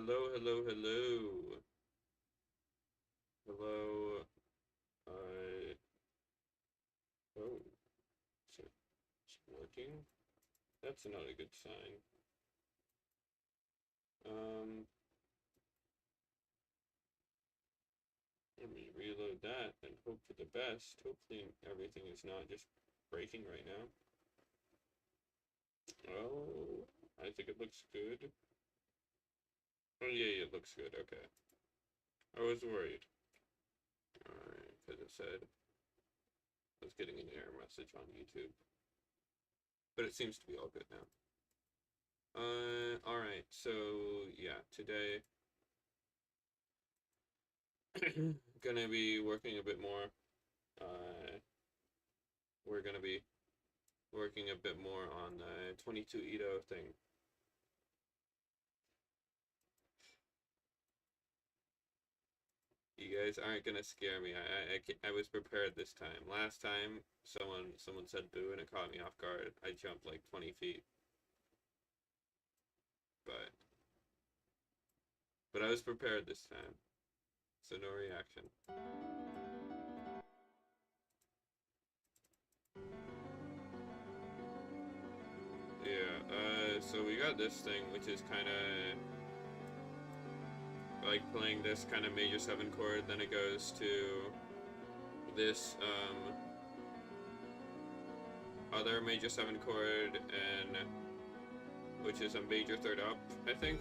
Hello, hello, hello. Hello. Uh, oh, it's working? That's not a good sign. Um, Let me reload that and hope for the best. Hopefully everything is not just breaking right now. Oh, I think it looks good. Oh, yeah, it looks good. Okay. I was worried. Alright, because it said I was getting an error message on YouTube. But it seems to be all good now. Alright, so yeah, today gonna be working a bit more. We're gonna be working a bit more on the 22 Ito thing. You guys aren't gonna scare me. I was prepared this time. Last time, someone said boo and it caught me off guard. I jumped like 20 feet, but I was prepared this time, so no reaction. Yeah. So we got this thing, which is kind of like playing this kind of major 7 chord, then it goes to this other major 7 chord, and which is a major 3rd up, I think,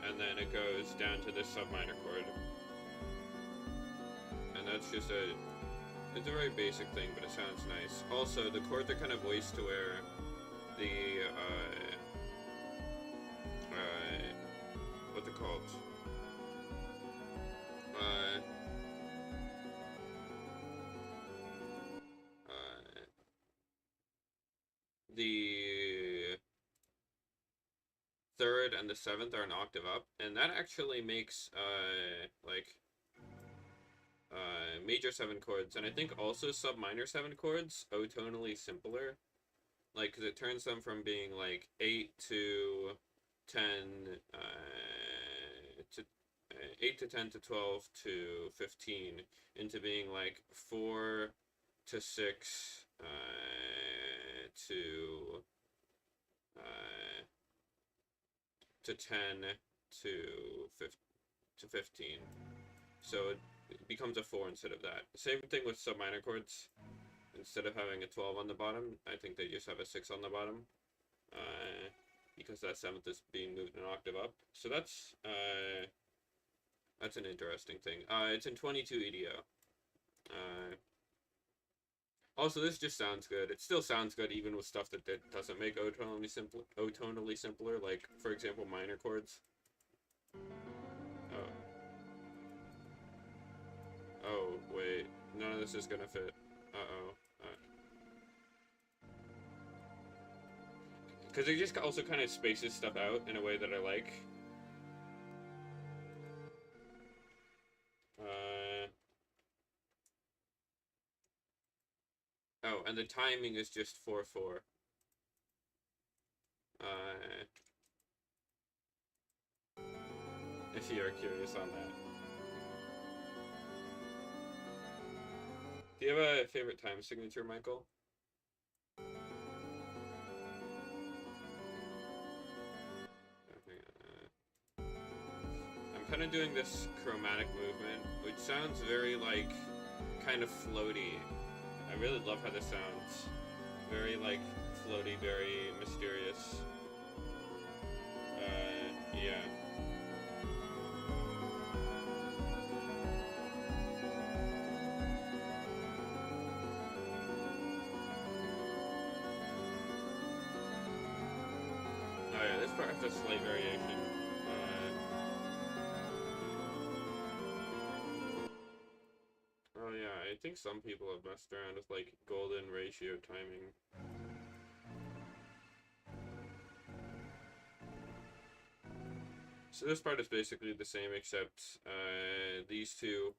and then it goes down to this sub minor chord, and that's just it's a very basic thing, but it sounds nice. Also, the chords are kind of voiced to where the what's it called? Uh, the 3rd and the 7th are an octave up, and that actually makes major 7 chords, and I think also sub minor 7 chords O-tonally simpler, like, because it turns them from being like 8 to 10 to 8 to 10 to 12 to 15 into being like 4 to 6 to 10 to 15. So it becomes a 4 instead of that. Same thing with sub minor chords. Instead of having a 12 on the bottom, I think they just have a 6 on the bottom. Because that 7th is being moved an octave up. So that's an interesting thing. It's in 22 EDO. Also, this just sounds good. It still sounds good even with stuff that doesn't make O-tonally simpler, like, for example, minor chords. Oh. Oh, wait. None of this is gonna fit. Uh-oh. Because it just also kind of spaces stuff out in a way that I like. Oh, and the timing is just 4/4. If you are curious on that. Do you have a favorite time signature, Michael? I'm kind of doing this chromatic movement, which sounds very, like, kind of floaty. I really love how this sounds. Very, like, floaty, very mysterious. Yeah. Oh yeah, this part has a slight variation. Oh yeah, I think some people have messed around with like golden ratio timing. So this part is basically the same, except these two.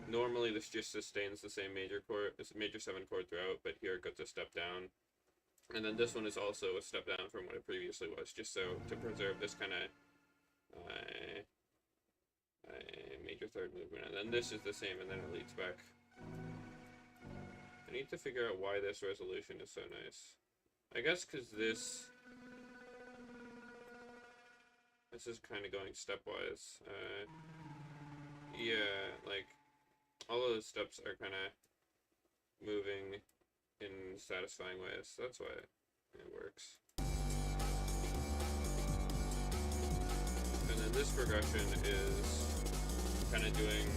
Normally this just sustains the same major chord, it's a major 7 chord throughout, but here it goes a step down. And then this one is also a step down from what it previously was, just so to preserve this kind of major third movement, and then this is the same, and then it leads back. I need to figure out why this resolution is so nice. I guess because this is kind of going stepwise. Yeah, like, all of the steps are kind of moving in satisfying ways. That's why it works. And then this progression is kind of doing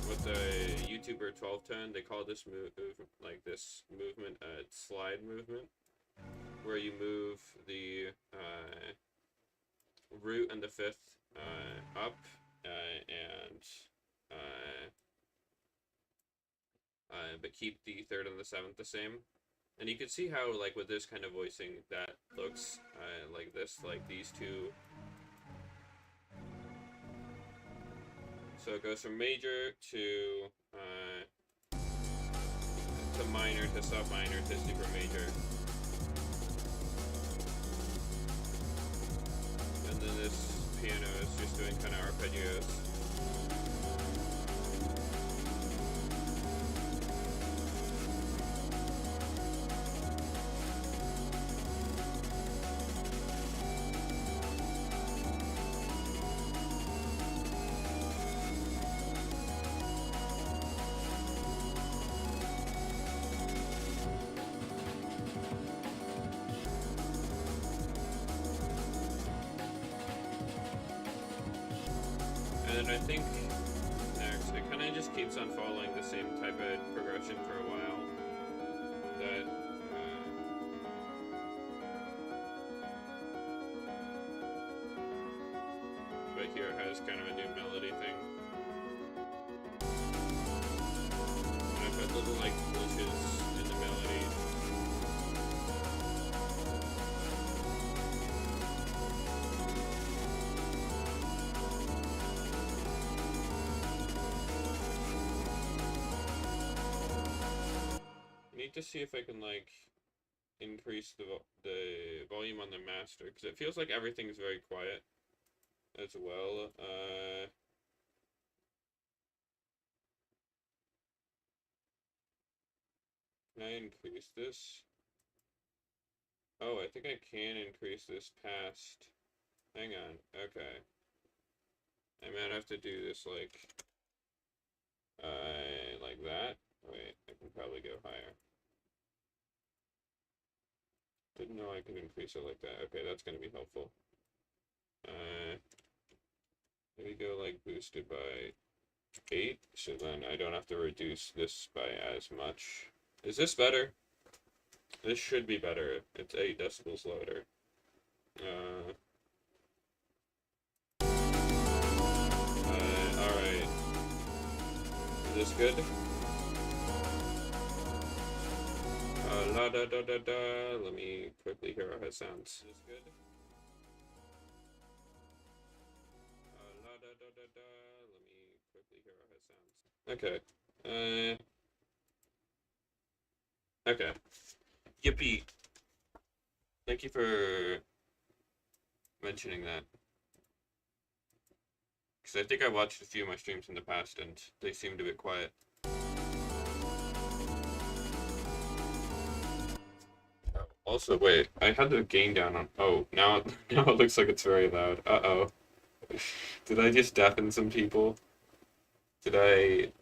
what the YouTuber 1210, they call this this movement a slide movement, where you move the root and the fifth up but keep the third and the seventh the same. And you can see how, like, with this kind of voicing, that looks like this, like these two. So it goes from major to minor to sub minor to super major. And then this piano is just doing kind of arpeggios. And I think next, it kind of just keeps on following the same type of progression for a while. That but here it has kind of a new melody thing. And I've got little like glitches in the melody. To see if I can like increase the volume on the master, because it feels like everything's very quiet as well. Can I increase this? Oh, I think I can increase this past. Hang on. Okay. I might have to do this like that. Wait, I can probably go higher. Didn't know I could increase it like that. Okay, that's going to be helpful. Maybe go like boosted by 8, so then I don't have to reduce this by as much. Is this better? This should be better. It's 8 decibels louder. Alright. Is this good? La da da da da. Let me quickly hear how it sounds. Is this good? La da da da da. Let me quickly hear how it sounds. Okay. Okay. Yippee. Thank you for mentioning that. Because I think I watched a few of my streams in the past and they seemed a bit quiet. Also, wait, I had the gain down on. Oh, now it looks like it's very loud. Uh-oh. Did I just deafen some people? Did I...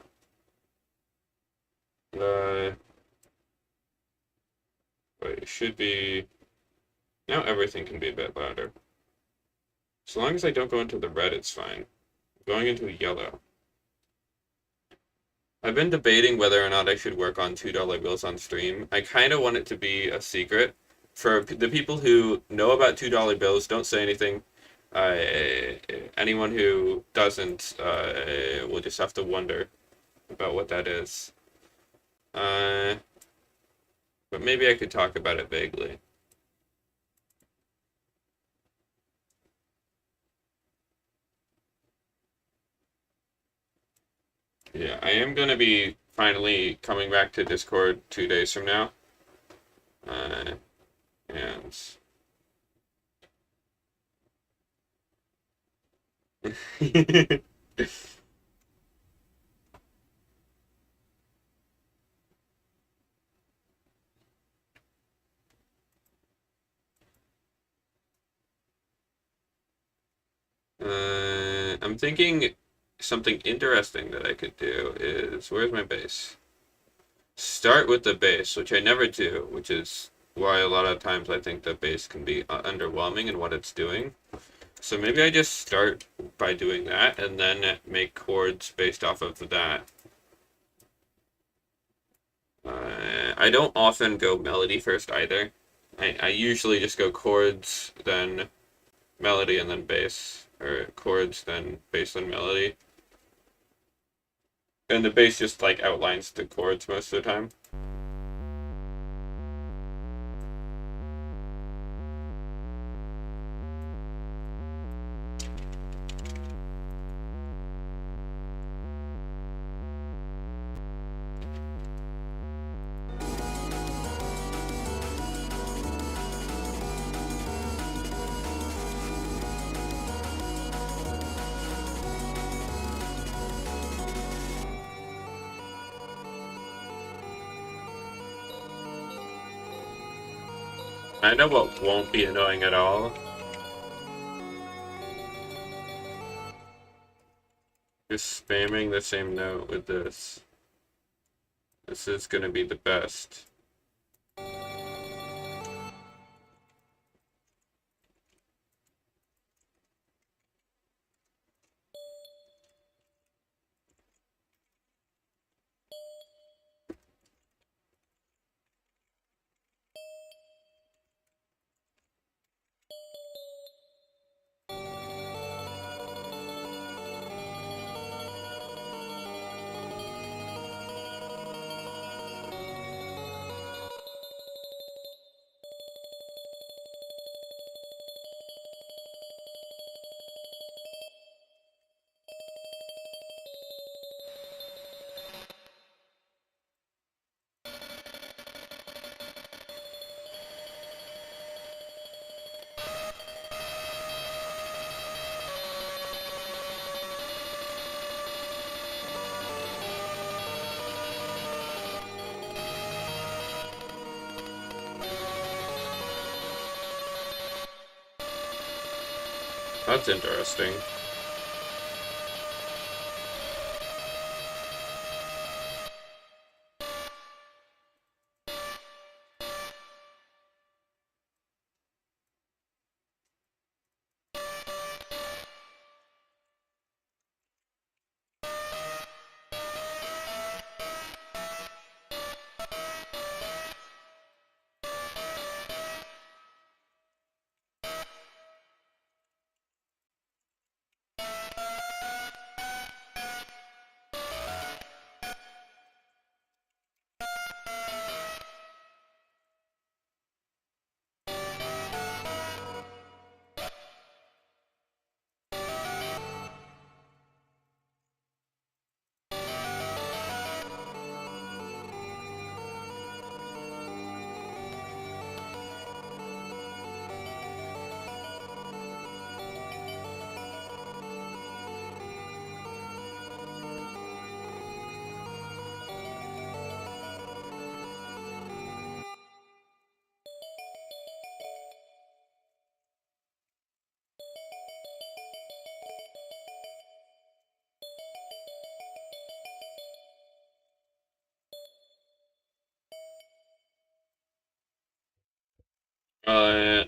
Wait, it should be... Now everything can be a bit louder. As long as I don't go into the red, it's fine. Going into yellow. I've been debating whether or not I should work on $2 bills on stream. I kind of want it to be a secret. For the people who know about $2 bills, don't say anything. Anyone who doesn't will just have to wonder about what that is. But maybe I could talk about it vaguely. Yeah, I am going to be finally coming back to Discord 2 days from now. And I'm thinking something interesting that I could do is, where's my bass? Start with the bass, which I never do, which is why a lot of times I think the bass can be underwhelming in what it's doing. So maybe I just start by doing that and then make chords based off of that. I don't often go melody first either. I usually just go chords, then melody, and then bass. Or chords, then bass, then melody. And the bass just like outlines the chords most of the time. I know what won't be annoying at all. Just spamming the same note with this. This is gonna be the best. That's interesting.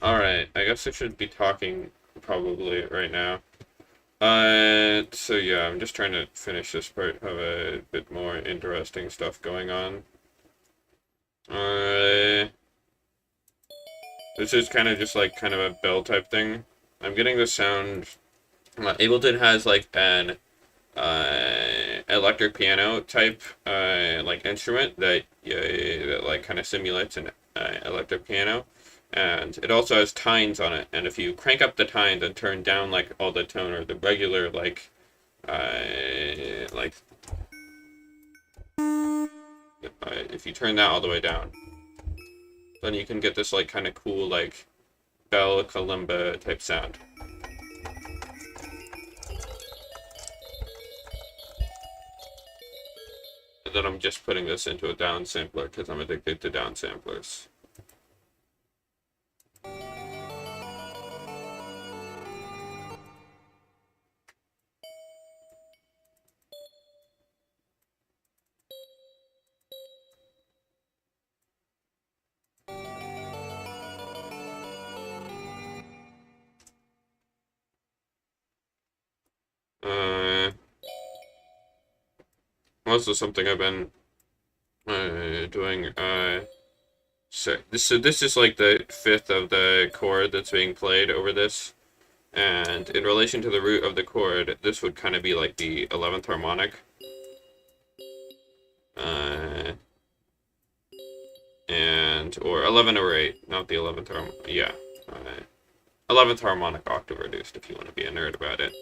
Alright. I guess I should be talking probably right now. So yeah, I'm just trying to finish this part of a bit more interesting stuff going on. Uh, this is kind of just like kind of a bell type thing. I'm getting the sound. Ableton has like an electric piano type like instrument that like kind of simulates an electric piano, and it also has tines on it. And if you crank up the tines and turn down like all the tone or the regular like if you turn that all the way down, then you can get this like kind of cool like bell kalimba type sound. And then I'm just putting this into a down sampler because I'm addicted to down samplers. Also something I've been doing. So this is like the fifth of the chord that's being played over this, and in relation to the root of the chord, this would kind of be like the 11th harmonic. And or 11 or 8, not the 11th harmonic. Yeah, 11th harmonic octave reduced if you want to be a nerd about it.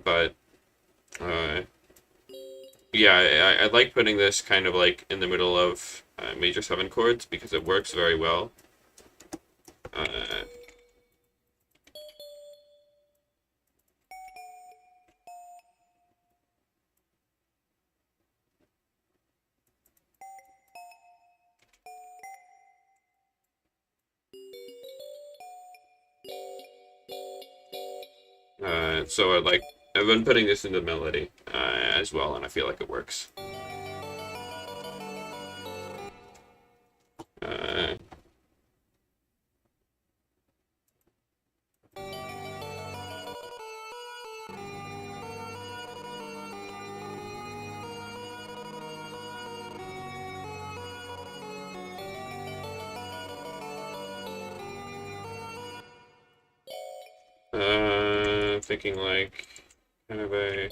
But yeah, I like putting this kind of like in the middle of major 7 chords because it works very well. So I've been putting this into melody as well, and I feel like it works. Uh, Thinking like kind of a.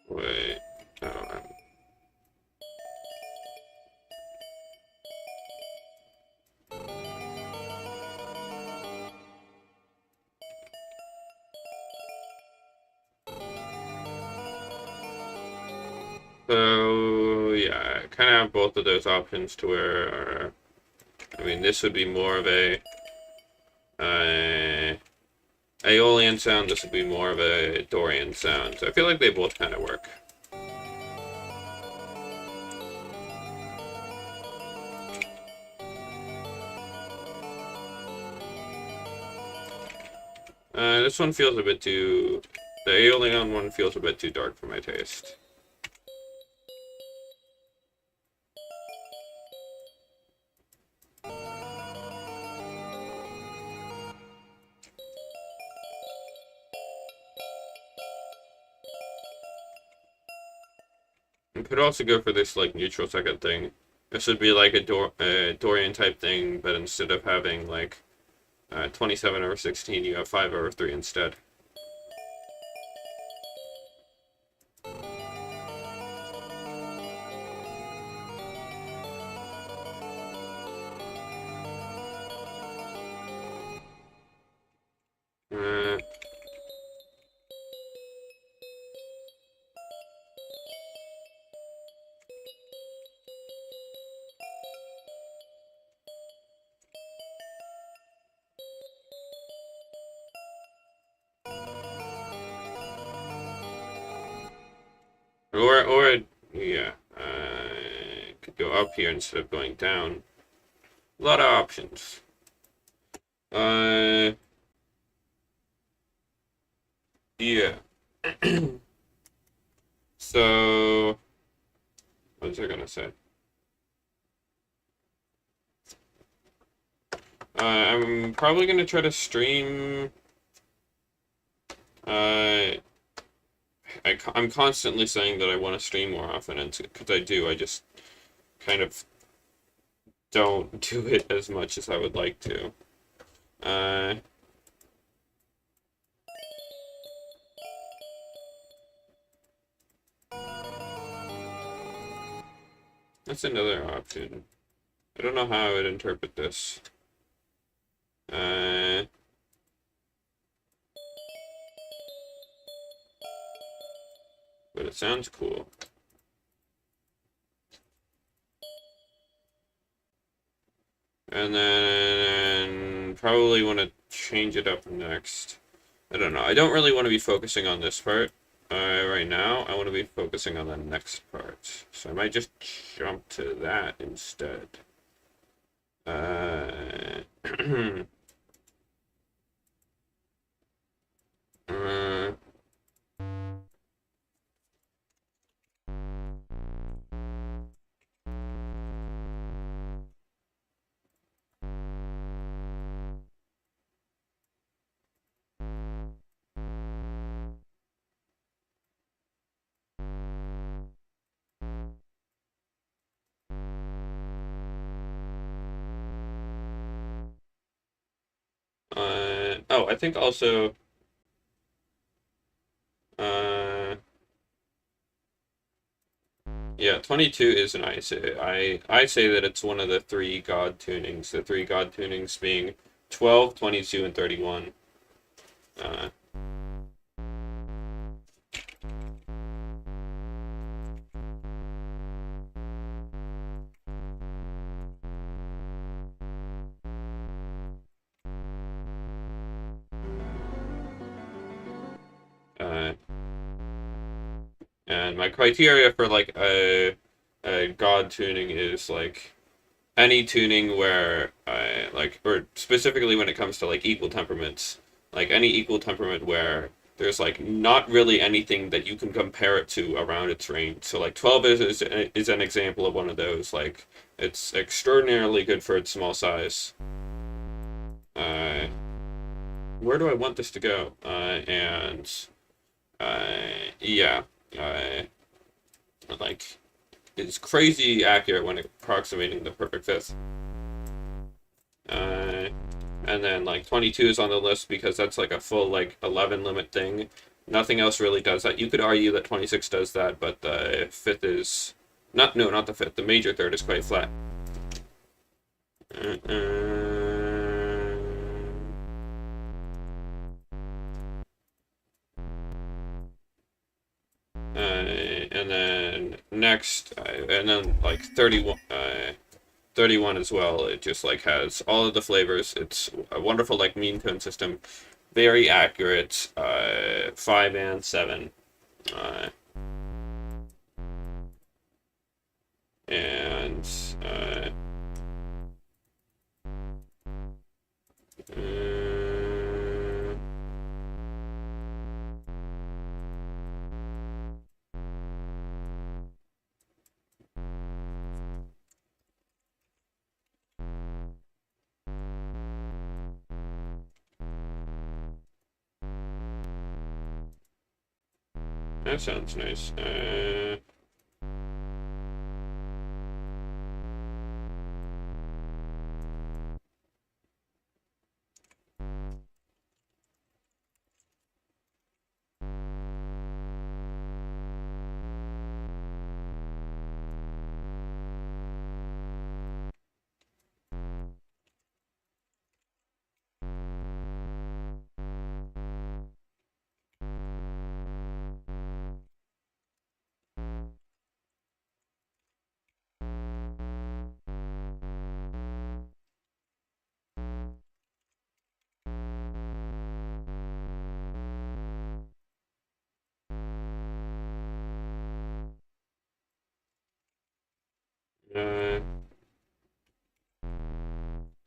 Wait. Oh, so yeah, I kind of have both of those options to where, I mean, this would be more of a Aeolian sound. This would be more of a Dorian sound. So I feel like they both kind of work. This one feels a bit too. The Aeolian one feels a bit too dark for my taste. You could also go for this like neutral second thing. This would be like a Dorian type thing, but instead of having like 27 over 16, you have 5 over 3 instead. Uh, or yeah, could go up here instead of going down. A lot of options. Yeah. So, what was I gonna say? I'm probably gonna try to stream. I'm constantly saying that I want to stream more often, and because I do, I just kind of don't do it as much as I would like to. Uh, that's another option. I don't know how I would interpret this. but it sounds cool. And then probably want to change it up next. I don't know. I don't really want to be focusing on this part right now. I want to be focusing on the next part. So I might just jump to that instead. Oh, I think also, uh, yeah, 22 is an I say that it's one of the three God tunings. The three God tunings being 12, 22, and 31. Uh, uh, and my criteria for like a God tuning is like any tuning where like, or specifically when it comes to like equal temperaments, like any equal temperament where there's like not really anything that you can compare it to around its range. So like 12 is an example of one of those. Like it's extraordinarily good for its small size. Uh, where do I want this to go? And yeah, like it's crazy accurate when approximating the perfect fifth. Uh, and then like 22 is on the list because that's like a full like 11 limit thing. Nothing else really does that. You could argue that 26 does that, but the fifth is not the fifth. The major third is quite flat. Uh, and then next, and then like 31. 31 as well. It just like has all of the flavors. It's a wonderful like mean tone system, very accurate. 5 and 7, uh, and uh, that sounds nice. Uh,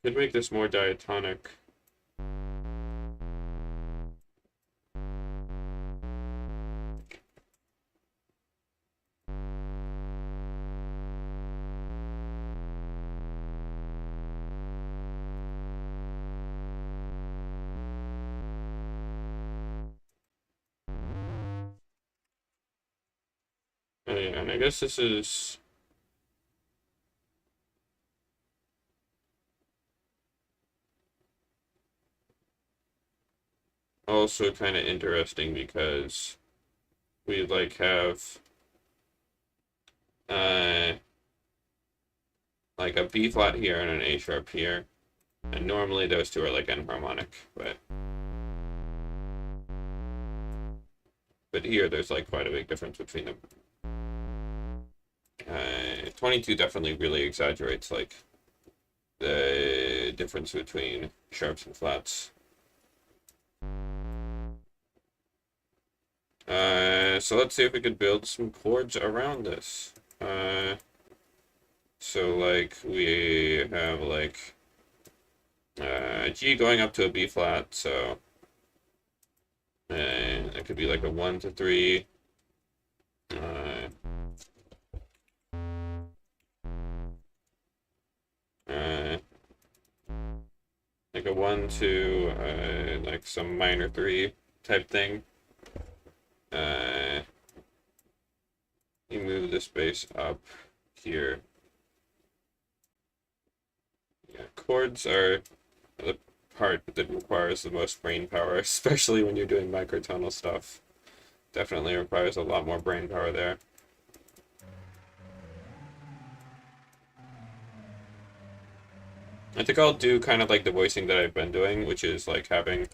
could make this more diatonic. And I guess this is also kind of interesting because we like have uh like a B flat here and an A sharp here, and normally those two are like enharmonic, but But here, there's like quite a big difference between them. 22 definitely really exaggerates like the difference between sharps and flats. So let's see if we could build some chords around this. So like we have like G going up to a B flat, so it could be like a 1 to 3. Like a 1 to like some minor 3 type thing. You move this bass up here. Yeah, chords are the part that requires the most brain power, especially when you're doing microtonal stuff. Definitely requires a lot more brain power there. I think I'll do kind of like the voicing that I've been doing, which is like having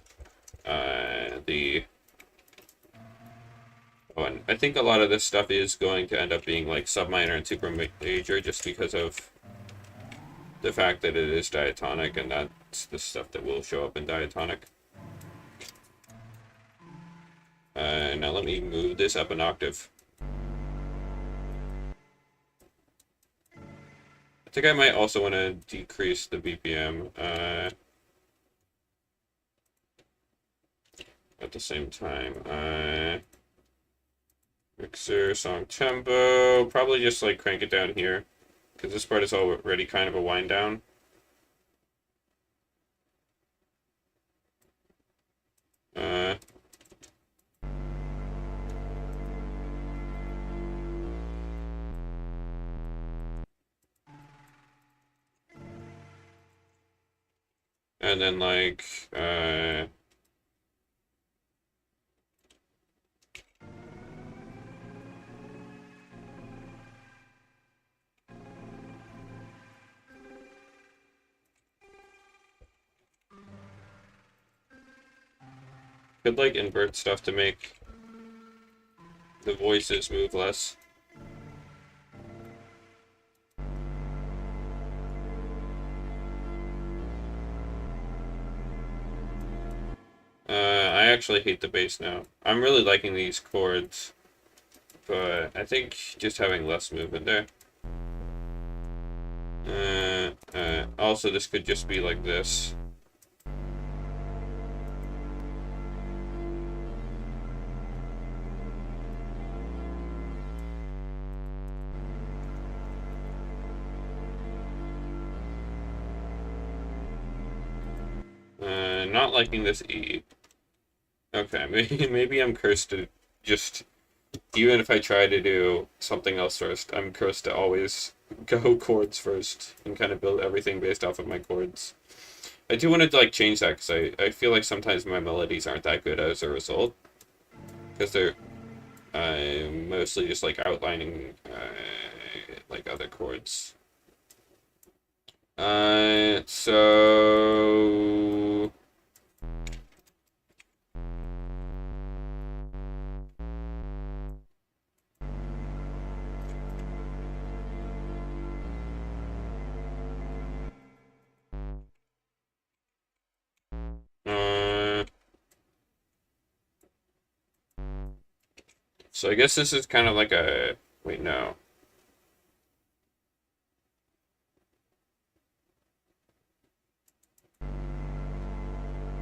and I think a lot of this stuff is going to end up being like sub minor and super major just because of the fact that it is diatonic, and that's the stuff that will show up in diatonic. Now let me move this up an octave. I think I might also want to decrease the BPM at the same time. Mixer, song tempo, probably just like crank it down here, because this part is already kind of a wind down. And then like could like invert stuff to make the voices move less. I actually hate the bass now. I'm really liking these chords, but I think just having less movement there. Also, this could just be like this. Not liking this E. Okay, maybe I'm cursed to just, even if I try to do something else first, I'm cursed to always go chords first and kind of build everything based off of my chords. I do want to like change that because I feel like sometimes my melodies aren't that good as a result, because they're mostly just like outlining like other chords. So so I guess this is kind of like a, wait, no.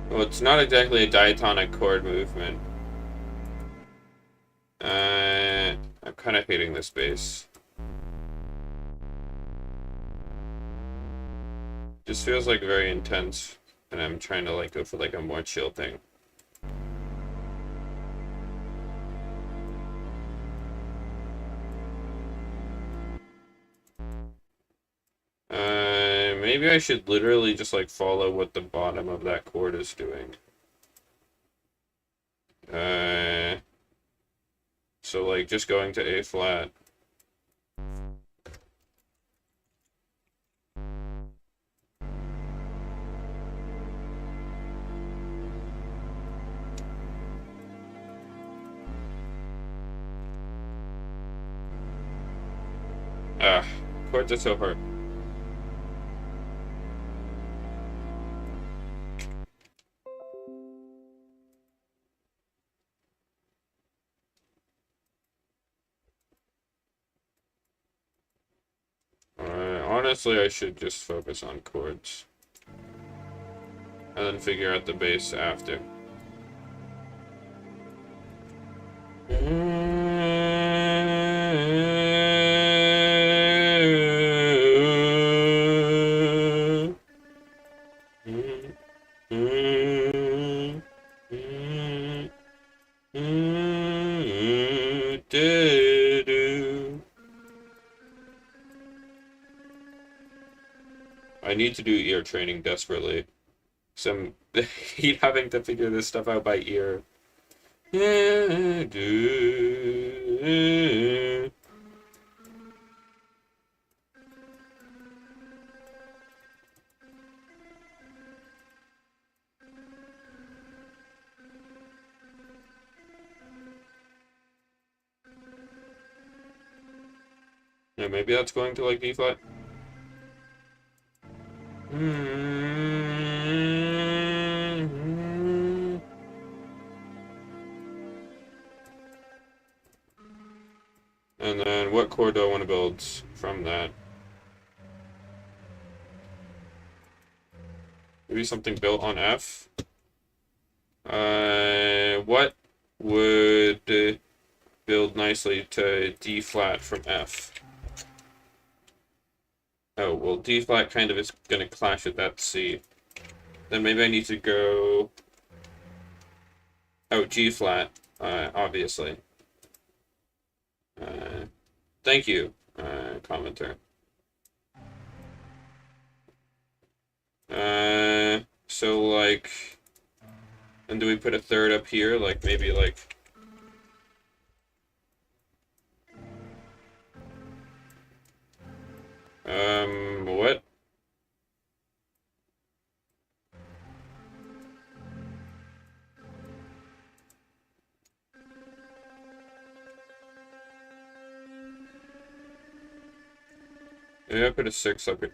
Well, it's not exactly a diatonic chord movement. I'm kind of hating this bass. Just feels like very intense, and I'm trying to like go for like a more chill thing. Maybe I should literally just like follow what the bottom of that chord is doing. So like just going to A flat. Ah, chords are so hard. Honestly, I should just focus on chords. And then figure out the bass after. I need to do ear training desperately. So I'm having to figure this stuff out by ear. Yeah, maybe that's going to like D flat. And then what chord do I want to build from that? Maybe something built on F. What would build nicely to D flat from F? Oh, well, D flat kind of is going to clash with that C. Then maybe I need to go... Oh, G flat, obviously. Thank you, commenter. So, like... And do we put a third up here? Like, maybe, like... What? Maybe I put a 6 up here.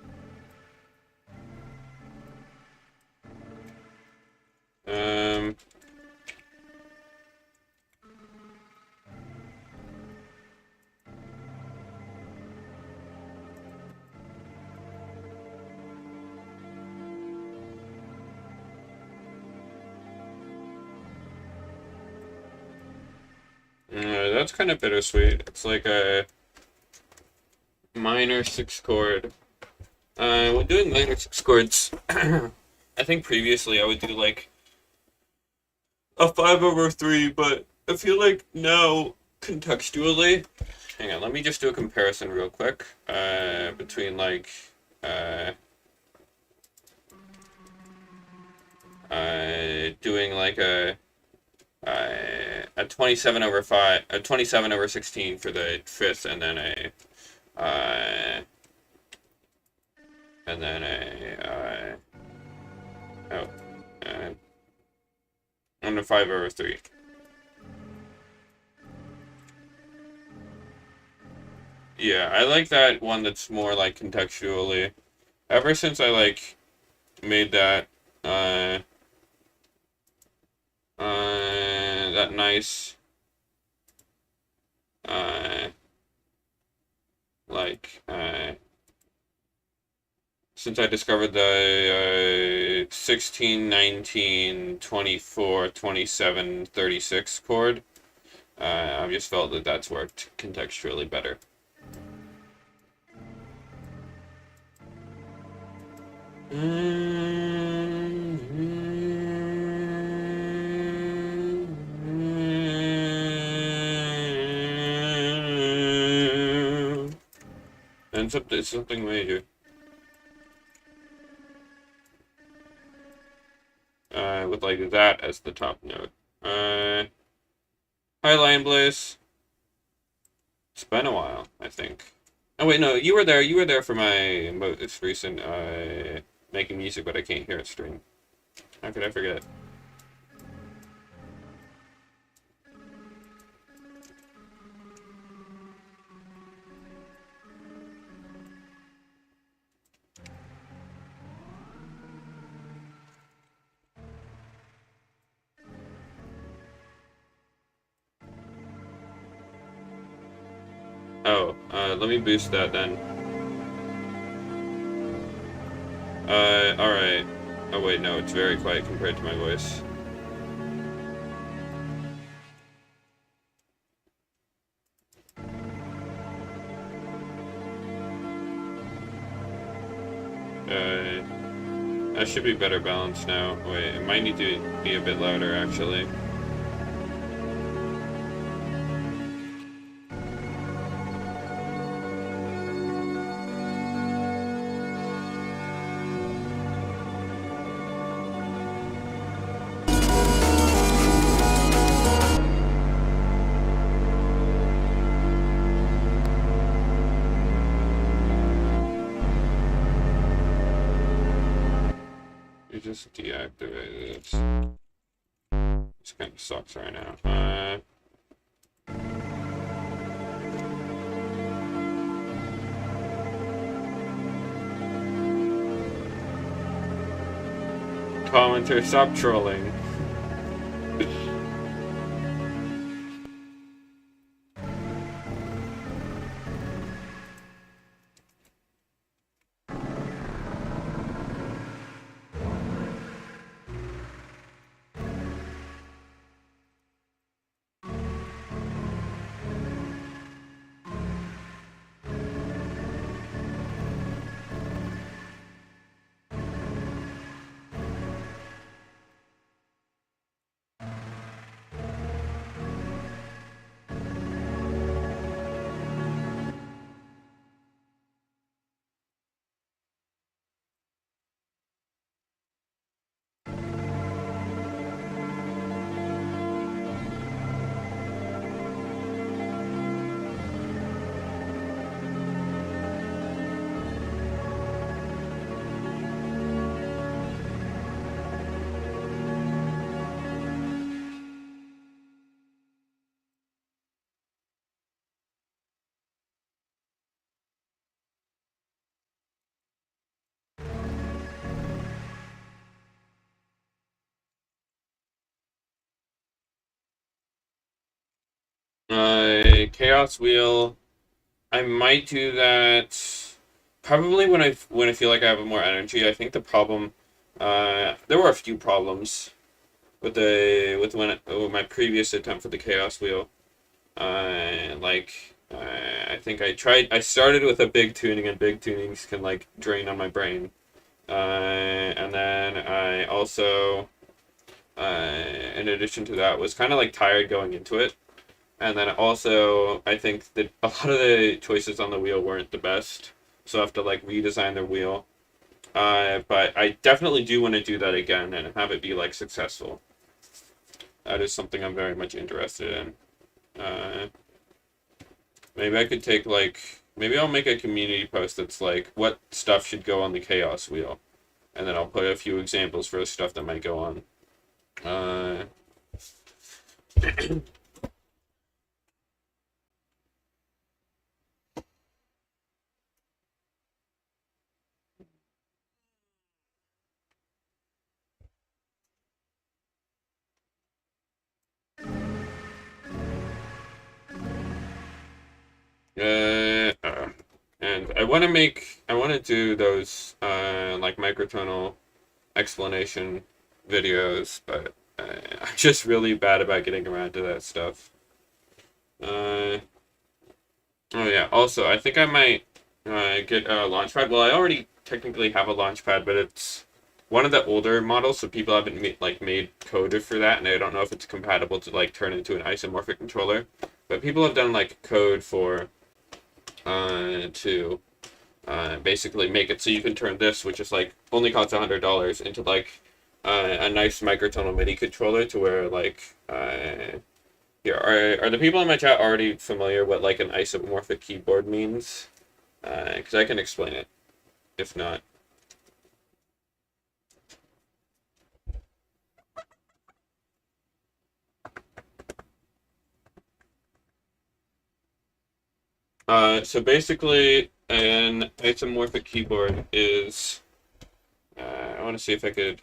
That's kind of bittersweet. It's like a minor 6 chord. When doing minor 6 chords, I think previously I would do like a 5/3, but I feel like now, contextually, hang on, let me just do a comparison real quick, between like, doing like a 27/5, a 27/16 for the fifth, and then uh, oh, uh, and a 5/3. Yeah, I like that one that's more like contextually. Ever since I like made that that nice uh like since I discovered the 16, 19, 24, 27, 36 chord, I've just felt that that's worked contextually better. And it's something major. With like that as the top note. Hi, Lion Blaze. It's been a while, I think. Oh wait, no, you were there. You were there for my most recent making music, but I can't hear it stream. How could I forget? Oh, let me boost that then. Alright. Oh wait, no, it's very quiet compared to my voice. That should be better balanced now. Wait, it might need to be a bit louder, actually. You just deactivated it. This kind of sucks right now. Commenter, stop trolling. Chaos Wheel. I might do that probably when I feel like I have more energy. I think the problem, there were a few problems with with my previous attempt for the Chaos Wheel. I think I started with a big tuning, and big tunings can like drain on my brain. And then I also, in addition to that, was kind of like tired going into it. And then also, I think that a lot of the choices on the wheel weren't the best, so I have to like redesign the wheel. But I definitely do want to do that again and have it be like successful. That is something I'm very much interested in. Maybe I could take like maybe I'll make a community post that's like what stuff should go on the chaos wheel, and then I'll put a few examples for the stuff that might go on. Uh, and I want to do those like microtonal explanation videos, but I'm just really bad about getting around to that stuff. Uh, oh yeah. Also, I think I might get a launchpad. Well, I already technically have a launchpad, but it's one of the older models, so people haven't made code for that, and I don't know if it's compatible to like turn into an isomorphic controller. But people have done like code for to basically make it so you can turn this, which is like only costs $100, into like a nice microtonal MIDI controller to where like here are the people in my chat already familiar what like an isomorphic keyboard means? Because I can explain it if not. So basically, an isomorphic keyboard is. I want to see if I could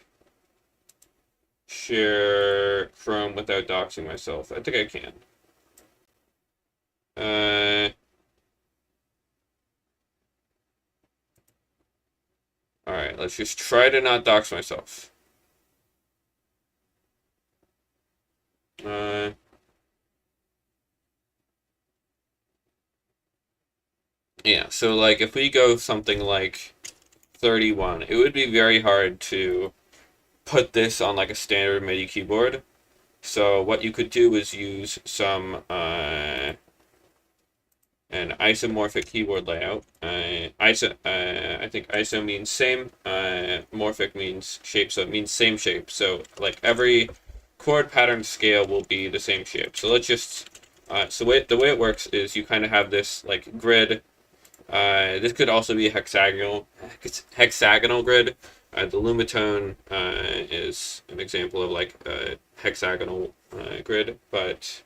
share Chrome without doxing myself. I think I can. Alright, let's just try to not dox myself. Yeah, so like if we go something like 31, it would be very hard to put this on like a standard MIDI keyboard. So what you could do is use some an isomorphic keyboard layout. I think iso means same. Morphic means shape, so it means same shape. So like every chord pattern scale will be the same shape. So let's just the way it works is you kind of have this like grid. This could also be a hexagonal grid. The Lumitone is an example of like a hexagonal grid, but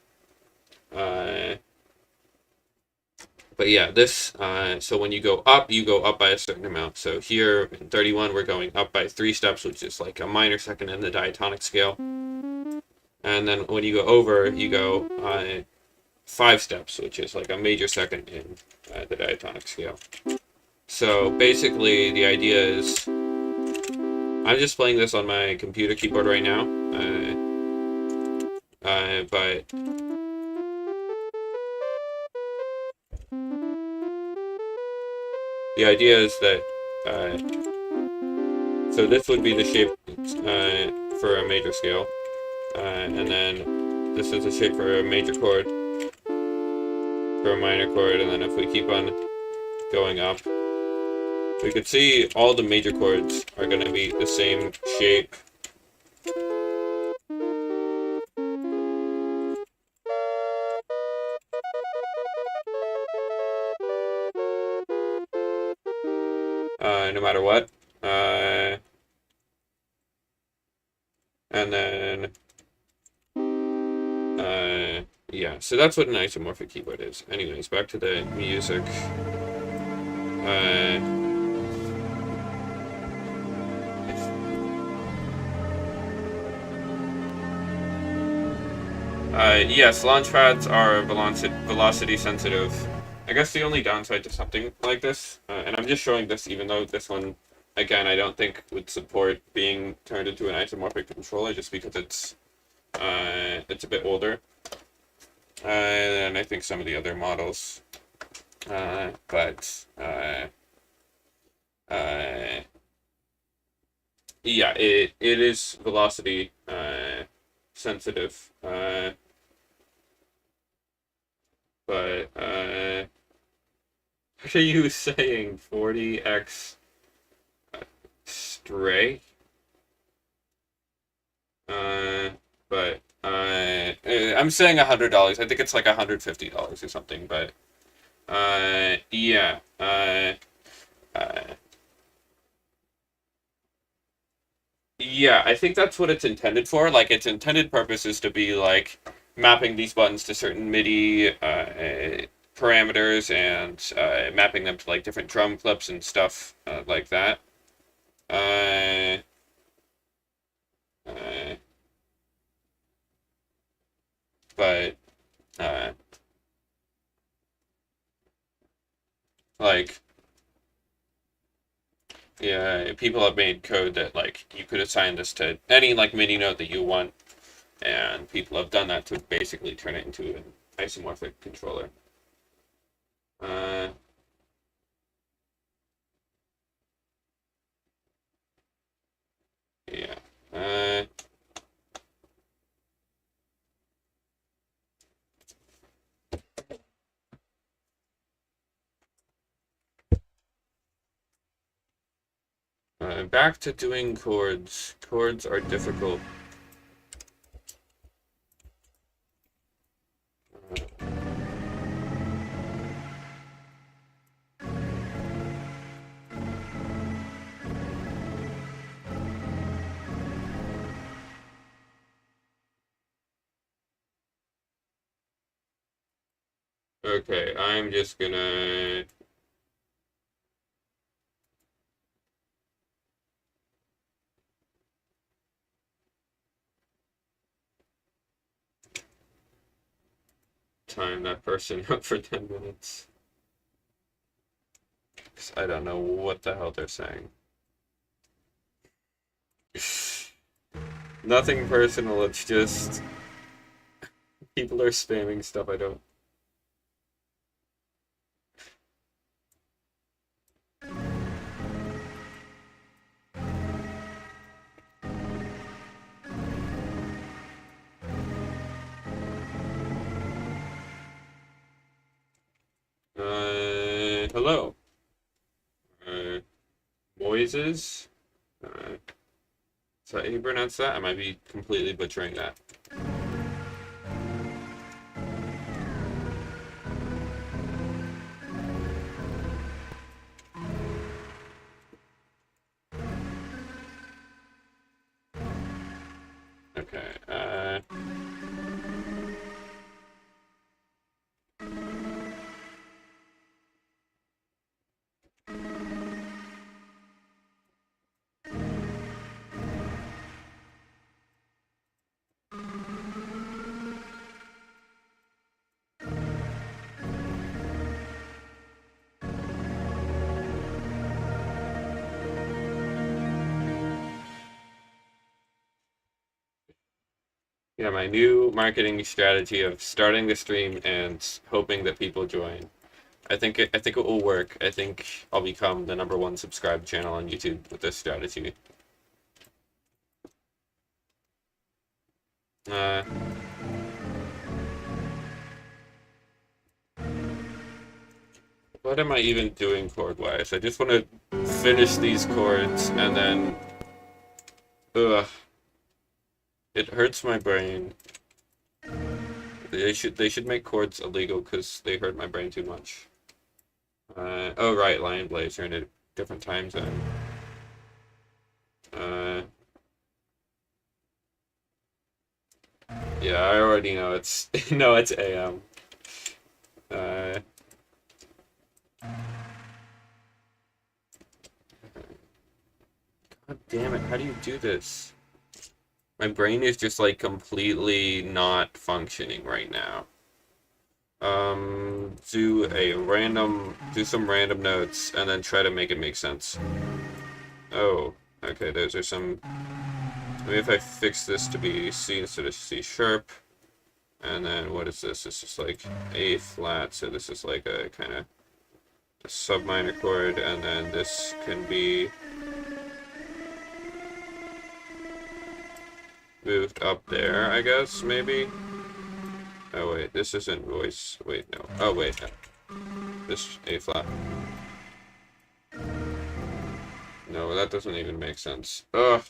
yeah, this, so when you go up by a certain amount. So here in 31, we're going up by 3 steps, which is like a minor second in the diatonic scale. And then when you go over, you go 5 steps, which is like a major second in the diatonic scale. So basically, the idea is, I'm just playing this on my computer keyboard right now, but the idea is that, so this would be the shape for a major scale, and then this is the shape for a major chord, for a minor chord, and then if we keep on going up, we could see all the major chords are going to be the same shape. No matter what. And then, yeah, so that's what an isomorphic keyboard is. Anyways, back to the music. Yes, launch pads are velocity sensitive. I guess the only downside to something like this, and I'm just showing this even though this one, again, I don't think would support being turned into an isomorphic controller just because it's a bit older. And I think some of the other models. Yeah, it is velocity sensitive. But what are you saying? 40x stray? But I'm saying $100. I think it's like $150 or something. But yeah. Yeah, I think that's what it's intended for. Like, its intended purpose is to be like mapping these buttons to certain MIDI parameters and mapping them to like different drum clips and stuff like that. Uh, but like, yeah, people have made code that like you could assign this to any like MIDI note that you want, and people have done that to basically turn it into an isomorphic controller. Yeah. Back to doing chords. Chords are difficult. Okay, I'm just gonna time that person up for 10 minutes. 'Cause I don't know what the hell they're saying. Nothing personal, it's just people are spamming stuff I don't. Hello. Uh, Moises? Is that how you pronounce that? I might be completely butchering that. Okay, yeah, my new marketing strategy of starting the stream and hoping that people join. I think it will work. I think I'll become the #1 subscribed channel on YouTube with this strategy. Uh, what am I even doing chord-wise? I just want to finish these chords and then, ugh, it hurts my brain. They should make chords illegal because they hurt my brain too much. Oh right, Lion Blaze are in a different time zone. Uh, yeah, I already know it's no, it's AM. Uh, God damn it! How do you do this? My brain is just like completely not functioning right now. Do some random notes and then try to make it make sense. Oh, okay, those are some. Maybe if I fix this to be C instead of C sharp, and then what is this? This is like A flat, so this is like a kind of a sub minor chord, and then this can be moved up there, I guess, maybe? Oh wait, this isn't voice. Wait, no. Oh wait, this A flat. No, that doesn't even make sense. Ugh.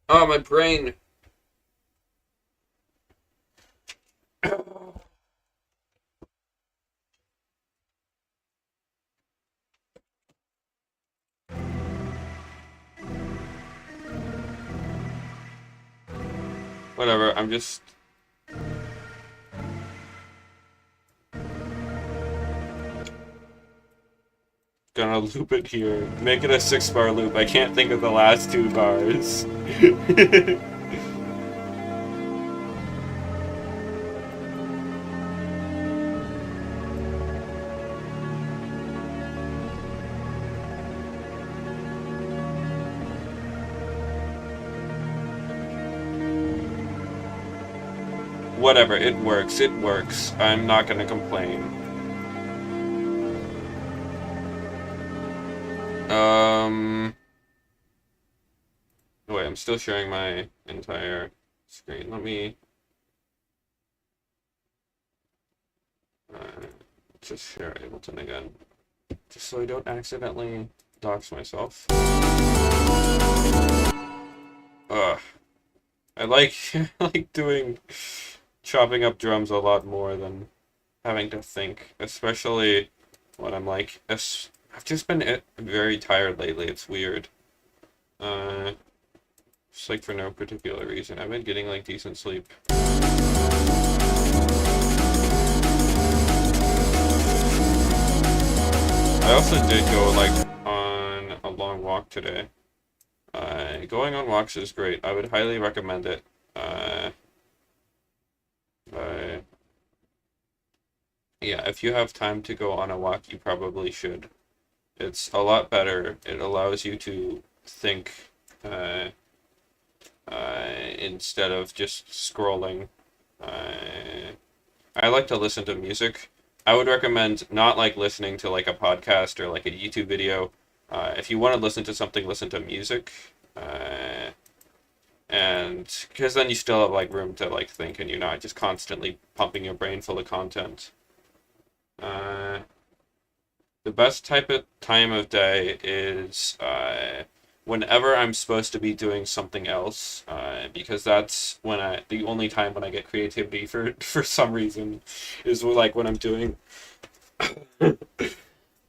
Oh, my brain! Whatever, I'm just... gonna loop it here. Make it a 6-bar loop. I can't think of the last 2 bars. Whatever, it works, it works. I'm not gonna complain. Wait, I'm still sharing my entire screen. Let me uh, just share Ableton again, just so I don't accidentally dox myself. Ugh. I like I like doing chopping up drums a lot more than having to think, especially when I'm like, I've just been very tired lately. It's weird. Uh, just like for no particular reason. I've been getting like decent sleep. I also did go like on a long walk today. Going on walks is great. I would highly recommend it. Uh, yeah, if you have time to go on a walk, you probably should. It's a lot better. It allows you to think instead of just scrolling. Uh, I like to listen to music. I would recommend not like listening to like a podcast or like a YouTube video. If you want to listen to something, listen to music. And because then you still have like room to like think and you're not just constantly pumping your brain full of content. Uh, the best type of time of day is whenever I'm supposed to be doing something else, because that's when the only time when I get creativity for for some reason is like when I'm doing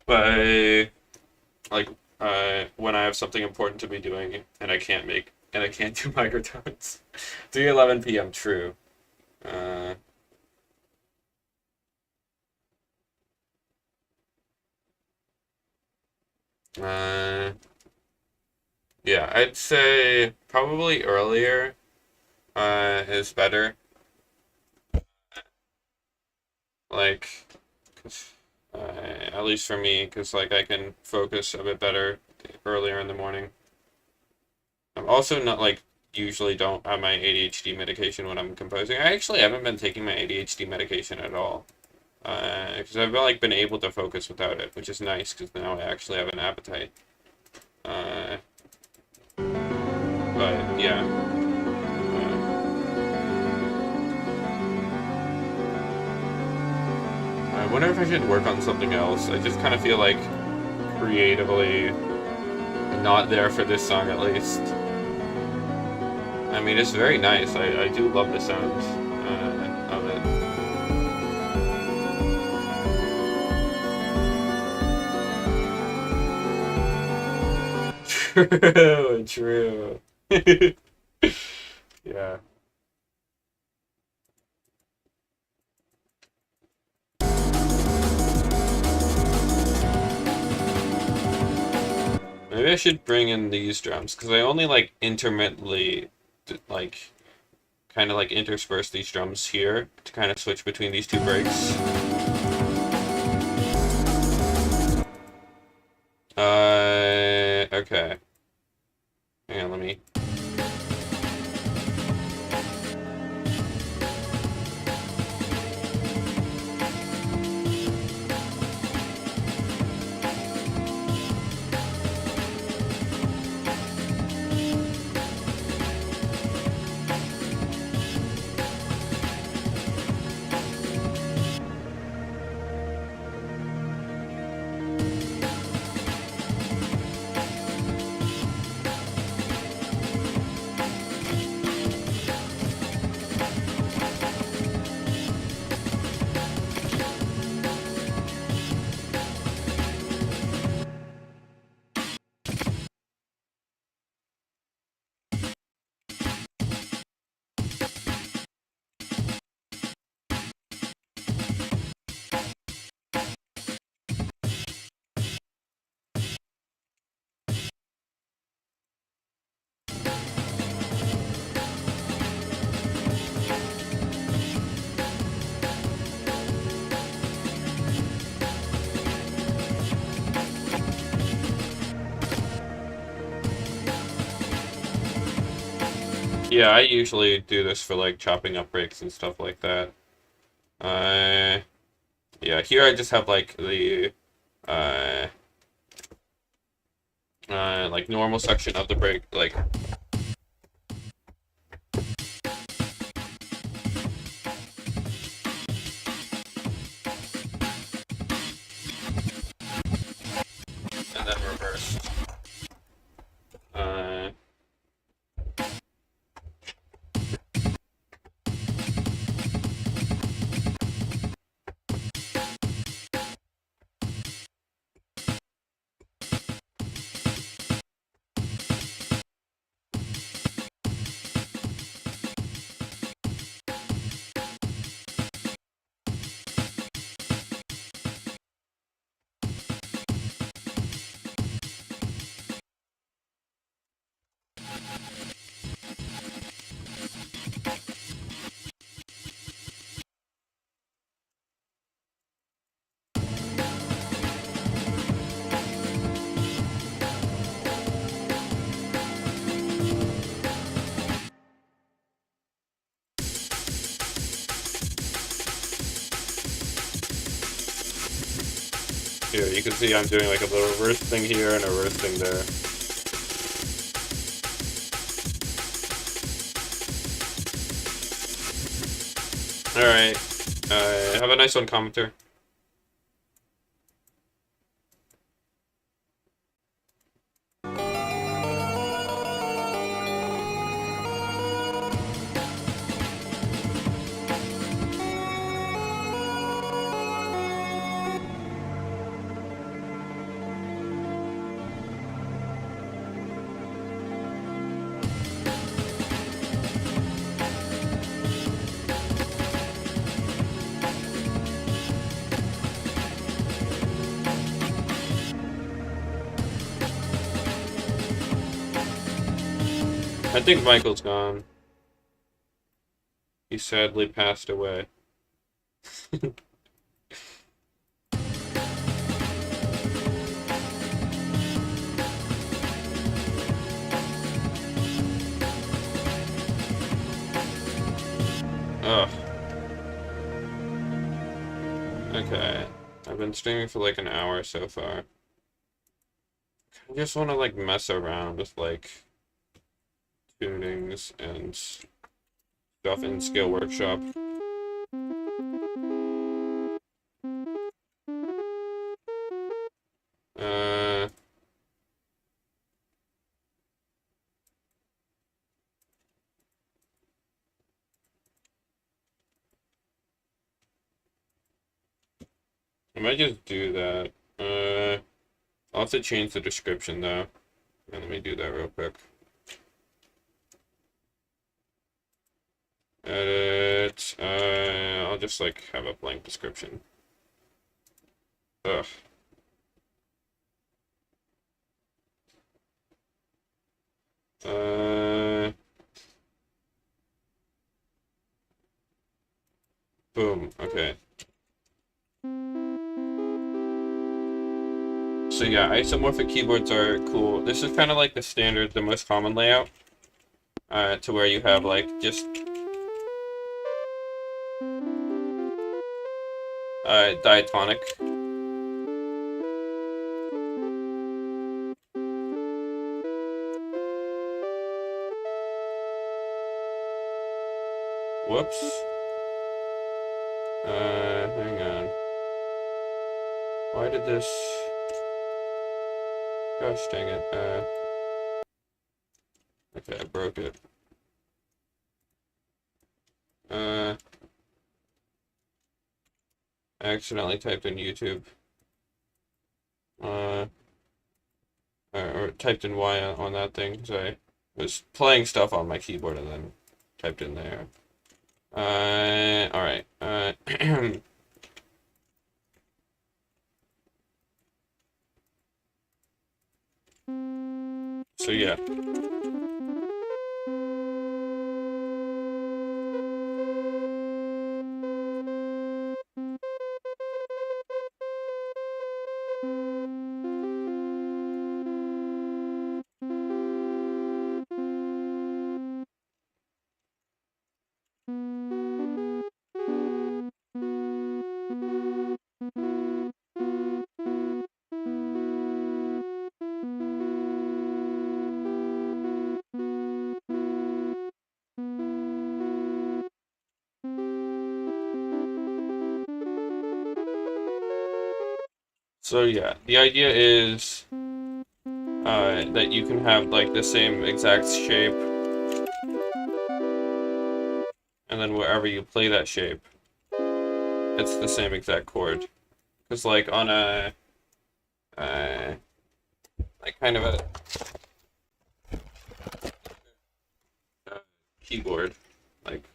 by like when I have something important to be doing and I can't do microtones. 3:11 p.m. True. Uh, uh, yeah, I'd say probably earlier is better. Like, 'cause, at least for me, because like I can focus a bit better earlier in the morning. I'm also not like usually don't have my ADHD medication when I'm composing. I actually haven't been taking my ADHD medication at all. Because I've been able to focus without it, which is nice because now I actually have an appetite. Uh, but yeah, I wonder if I should work on something else. I just kind of feel like creatively not there for this song at least. I mean, it's very nice. I do love the sound of it. True, true. Yeah. Maybe I should bring in these drums because I only like intermittently like kind of like intersperse these drums here to kind of switch between these two breaks. Okay. Hang on, let me. Yeah, I usually do this for like chopping up breaks and stuff like that. Uh, yeah, here I just have like the uh like normal section of the break, like and then reversed. Uh, Here, you can see I'm doing like a little reverse thing here and a reverse thing there. Alright. Have a nice one, commenter. I think Michael's gone. He sadly passed away. Ugh. Okay. I've been streaming for like an hour so far. I just want to like mess around with like tunings and stuff in Skill Workshop. I might just do that. I'll have to change the description though. And let me do that real quick. Edit. I'll just like have a blank description. Ugh. Boom. Okay. So yeah, isomorphic keyboards are cool. This is kind of like the standard, the most common layout. To where you have like just diatonic. Whoops. Hang on. Why did this... Gosh dang it. Okay, I broke it. I accidentally typed in YouTube. Or typed in Y on that thing, because I was playing stuff on my keyboard and then typed in there. Alright. So yeah. So yeah, the idea is that you can have like the same exact shape, and then wherever you play that shape, it's the same exact chord. Because like on a like kind of a keyboard, like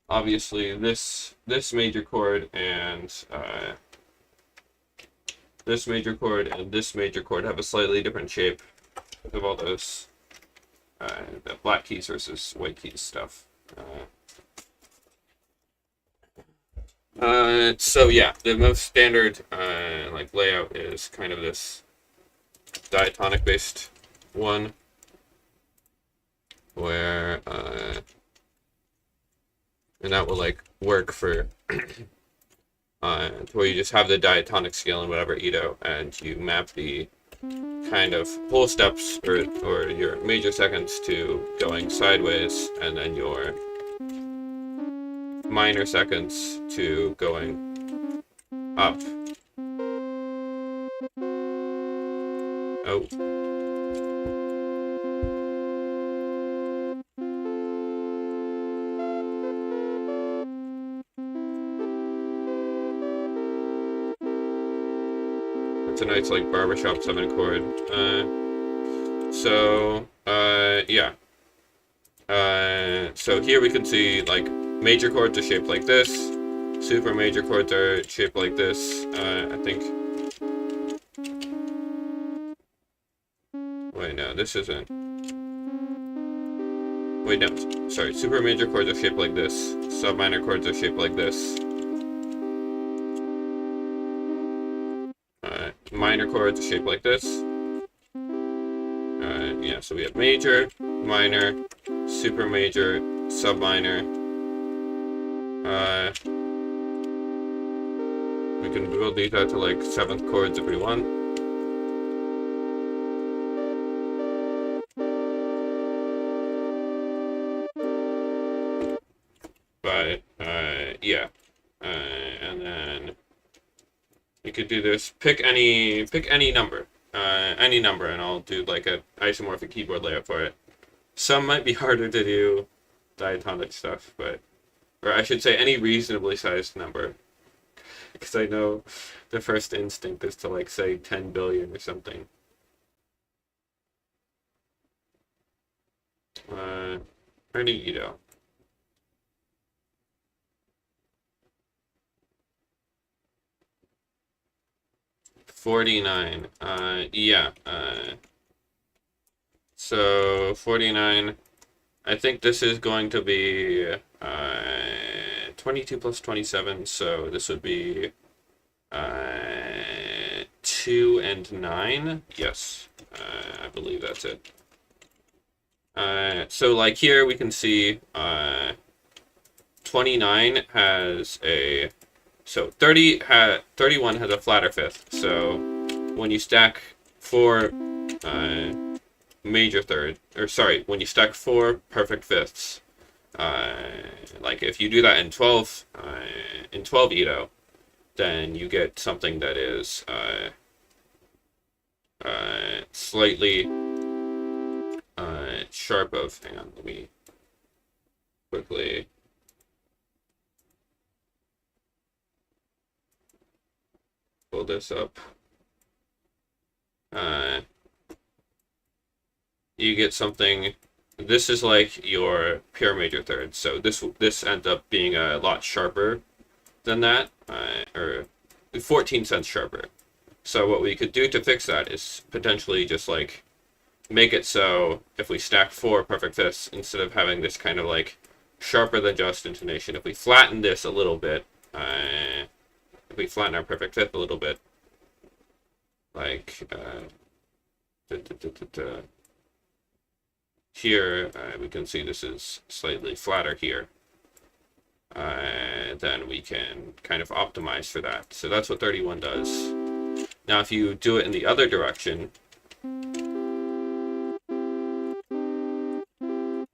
obviously this major chord and this major chord and this major chord have a slightly different shape of all those the black keys versus white keys stuff. So yeah, the most standard like layout is kind of this diatonic based one where and that will like work for where you just have the diatonic scale in whatever Ito, and you map the kind of whole steps or your major seconds to going sideways, and then your minor seconds to going up. Oh. It's a nice, like, barbershop 7-chord. Yeah. So here we can see, like, major chords are shaped like this. Super major chords are shaped like this. I think. Wait, no, this isn't. Wait, no, sorry. Super major chords are shaped like this. Sub minor chords are shaped like this. Minor chords are shaped like this. Yeah, so we have major, minor, super major, sub minor. We can build these out to like 7th chords if we want. But yeah, and then you could do this. Pick any number, and I'll do like a isomorphic keyboard layout for it. Some might be harder to do diatonic stuff, but, or I should say any reasonably sized number, because I know the first instinct is to like say 10 billion or something. Pretty Ito. $49. Yeah. So 49. I think this is going to be 22 plus 27. So this would be 2 and 9. Yes, I believe that's it. So like here we can see 29 has a, so 31 has a flatter fifth. So when you stack 4 major third, or sorry, when you stack 4 perfect fifths, like if you do that in 12 Ito, then you get something that is slightly sharp of, hang on, let me quickly pull this up. You get something, this is like your pure major third, so this ends up being a lot sharper than that, or 14 cents sharper. So what we could do to fix that is potentially just like make it so if we stack 4 perfect fifths, instead of having this kind of like sharper than just intonation, if we flatten this a little bit, if we flatten our perfect fifth a little bit, like here, we can see this is slightly flatter here. Then we can kind of optimize for that. So that's what 31 does. Now if you do it in the other direction,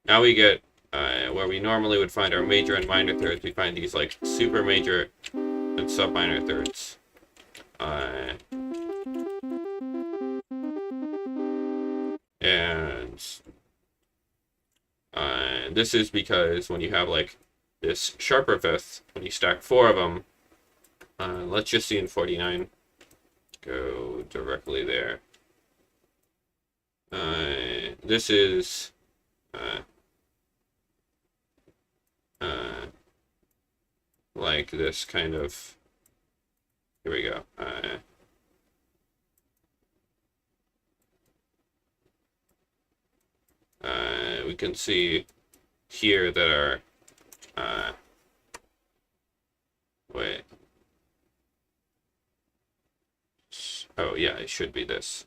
now we get where we normally would find our major and minor thirds, we find these like super major and sub minor thirds. And this is because when you have like this sharper fifth, when you stack 4 of them, let's just see in 49, go directly there. This is like this kind of, here we go. We can see here that our, wait. Oh yeah, it should be this.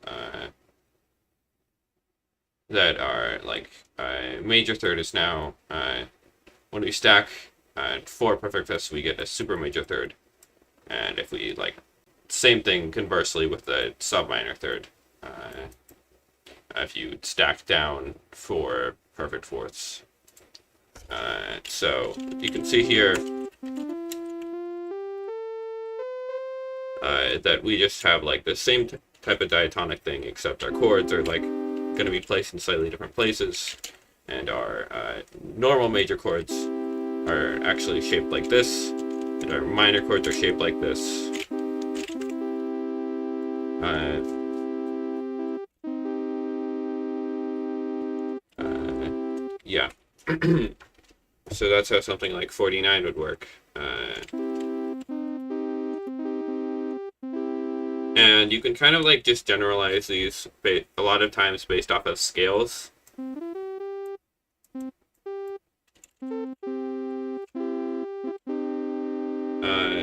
That our like major third is now, when we stack 4 perfect fifths, we get a super major third. And if we like, same thing conversely with the sub minor third. If you stack down 4 perfect fourths. So you can see here that we just have like the same type of diatonic thing, except our chords are like going to be placed in slightly different places, and our normal major chords are actually shaped like this, and our minor chords are shaped like this. Yeah. So that's how something like 49 would work. And you can kind of like just generalize these a lot of times based off of scales.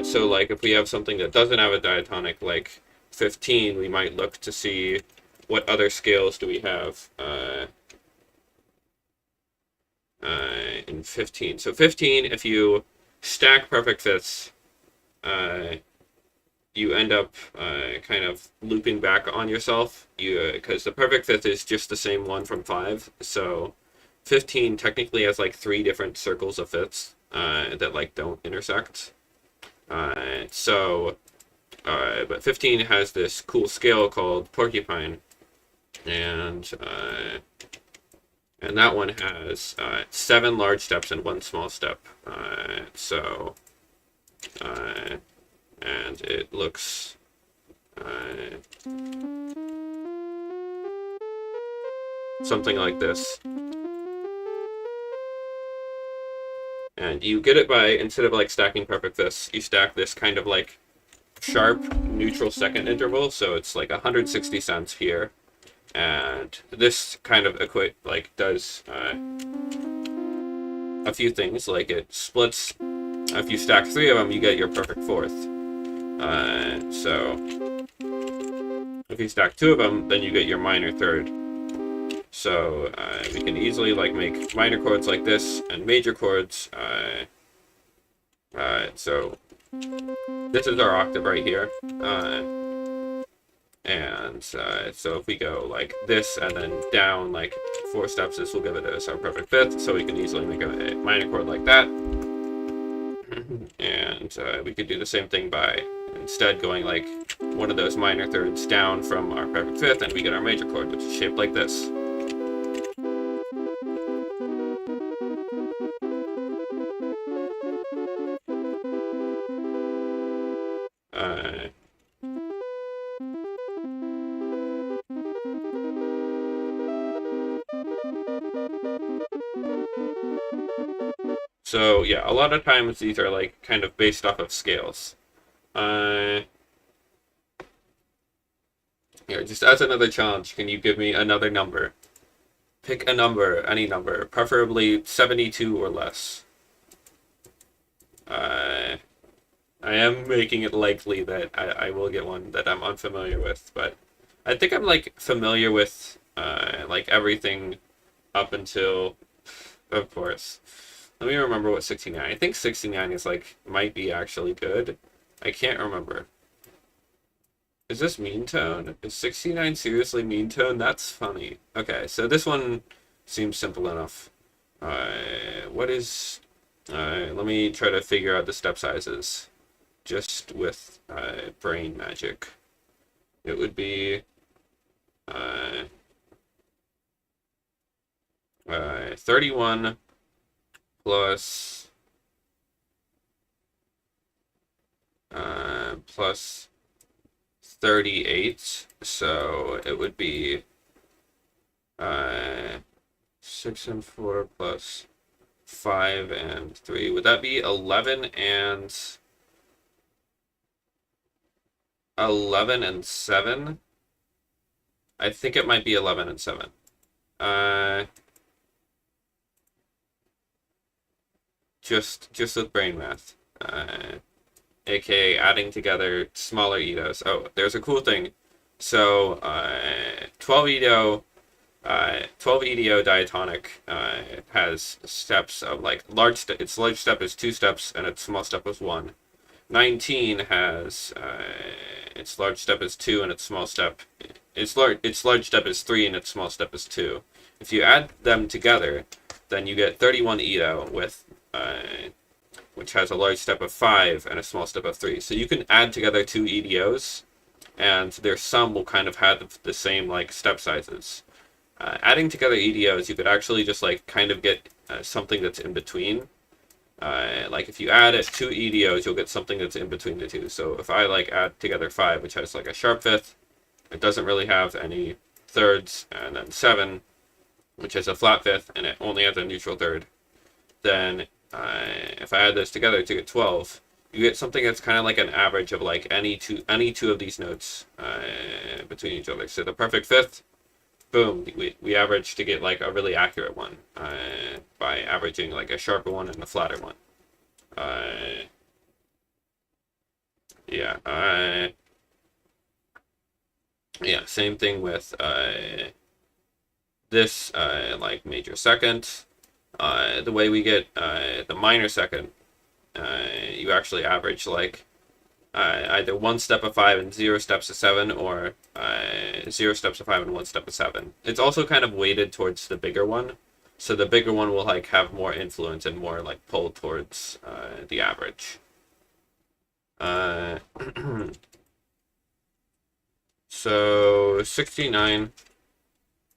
So like if we have something that doesn't have a diatonic like 15, we might look to see what other scales do we have in 15. So 15, if you stack perfect fifths, you end up kind of looping back on yourself. Because the perfect fifth is just the same one from 5. So 15 technically has like 3 different circles of fifths that like don't intersect. But 15 has this cool scale called porcupine, and that one has 7 large steps and 1 small step. And it looks something like this. And you get it by, instead of like stacking perfect fifths, you stack this kind of like sharp neutral second interval. So it's like 160 cents here. And this kind of does a few things. Like it splits. If you stack 3 of them, you get your perfect fourth. So if you stack 2 of them, then you get your minor third. So we can easily like make minor chords like this and major chords. So this is our octave right here. So if we go like this and then down like 4 steps, this will give it as our perfect fifth. So we can easily make a minor chord like that. And we could do the same thing by instead going like one of those minor thirds down from our perfect fifth, and we get our major chord, which is shaped like this. So yeah, a lot of times these are like kind of based off of scales. Here, just as another challenge, can you give me another number? Pick a number, any number, preferably 72 or less. I am making it likely that I will get one that I'm unfamiliar with, but I think I'm like familiar with like everything up until, of course. Let me remember what 69. I think 69 is like might be actually good. I can't remember. Is this mean tone? Is 69 seriously mean tone? That's funny. Okay, so this one seems simple enough. What is... let me try to figure out the step sizes. Just with brain magic. It would be... 31 plus... plus 38, so it would be 6 and 4 plus 5 and 3. Would that be 11 and 7? I think it might be 11 and 7. Just with brain math. AKA adding together smaller Edos. Oh, there's a cool thing. So, 12 Edo diatonic has steps of like its large step is 2 steps and its small step is 1. 19 has its large step is 2 and its small step its large step is 3 and its small step is 2. If you add them together, then you get 31 Edo with which has a large step of 5 and a small step of 3. So you can add together two EDOs, and their sum will kind of have the same like step sizes. Adding together EDOs, you could actually just like kind of get something that's in between. Like if you add it two EDOs, you'll get something that's in between the two. So if I like add together 5, which has like a sharp fifth, it doesn't really have any thirds, and then 7, which has a flat fifth, and it only has a neutral third. Then if I add those together to get 12, you get something that's kind of like an average of like any two of these notes between each other. So the perfect fifth, boom, we average to get like a really accurate one by averaging like a sharper one and a flatter one. Yeah, same thing with this like major second. The way we get the minor second, you actually average like either 1 step of 5 and 0 steps of 7, or 0 steps of 5 and 1 step of 7. It's also kind of weighted towards the bigger one, so the bigger one will like have more influence and more like pull towards the average. So 69.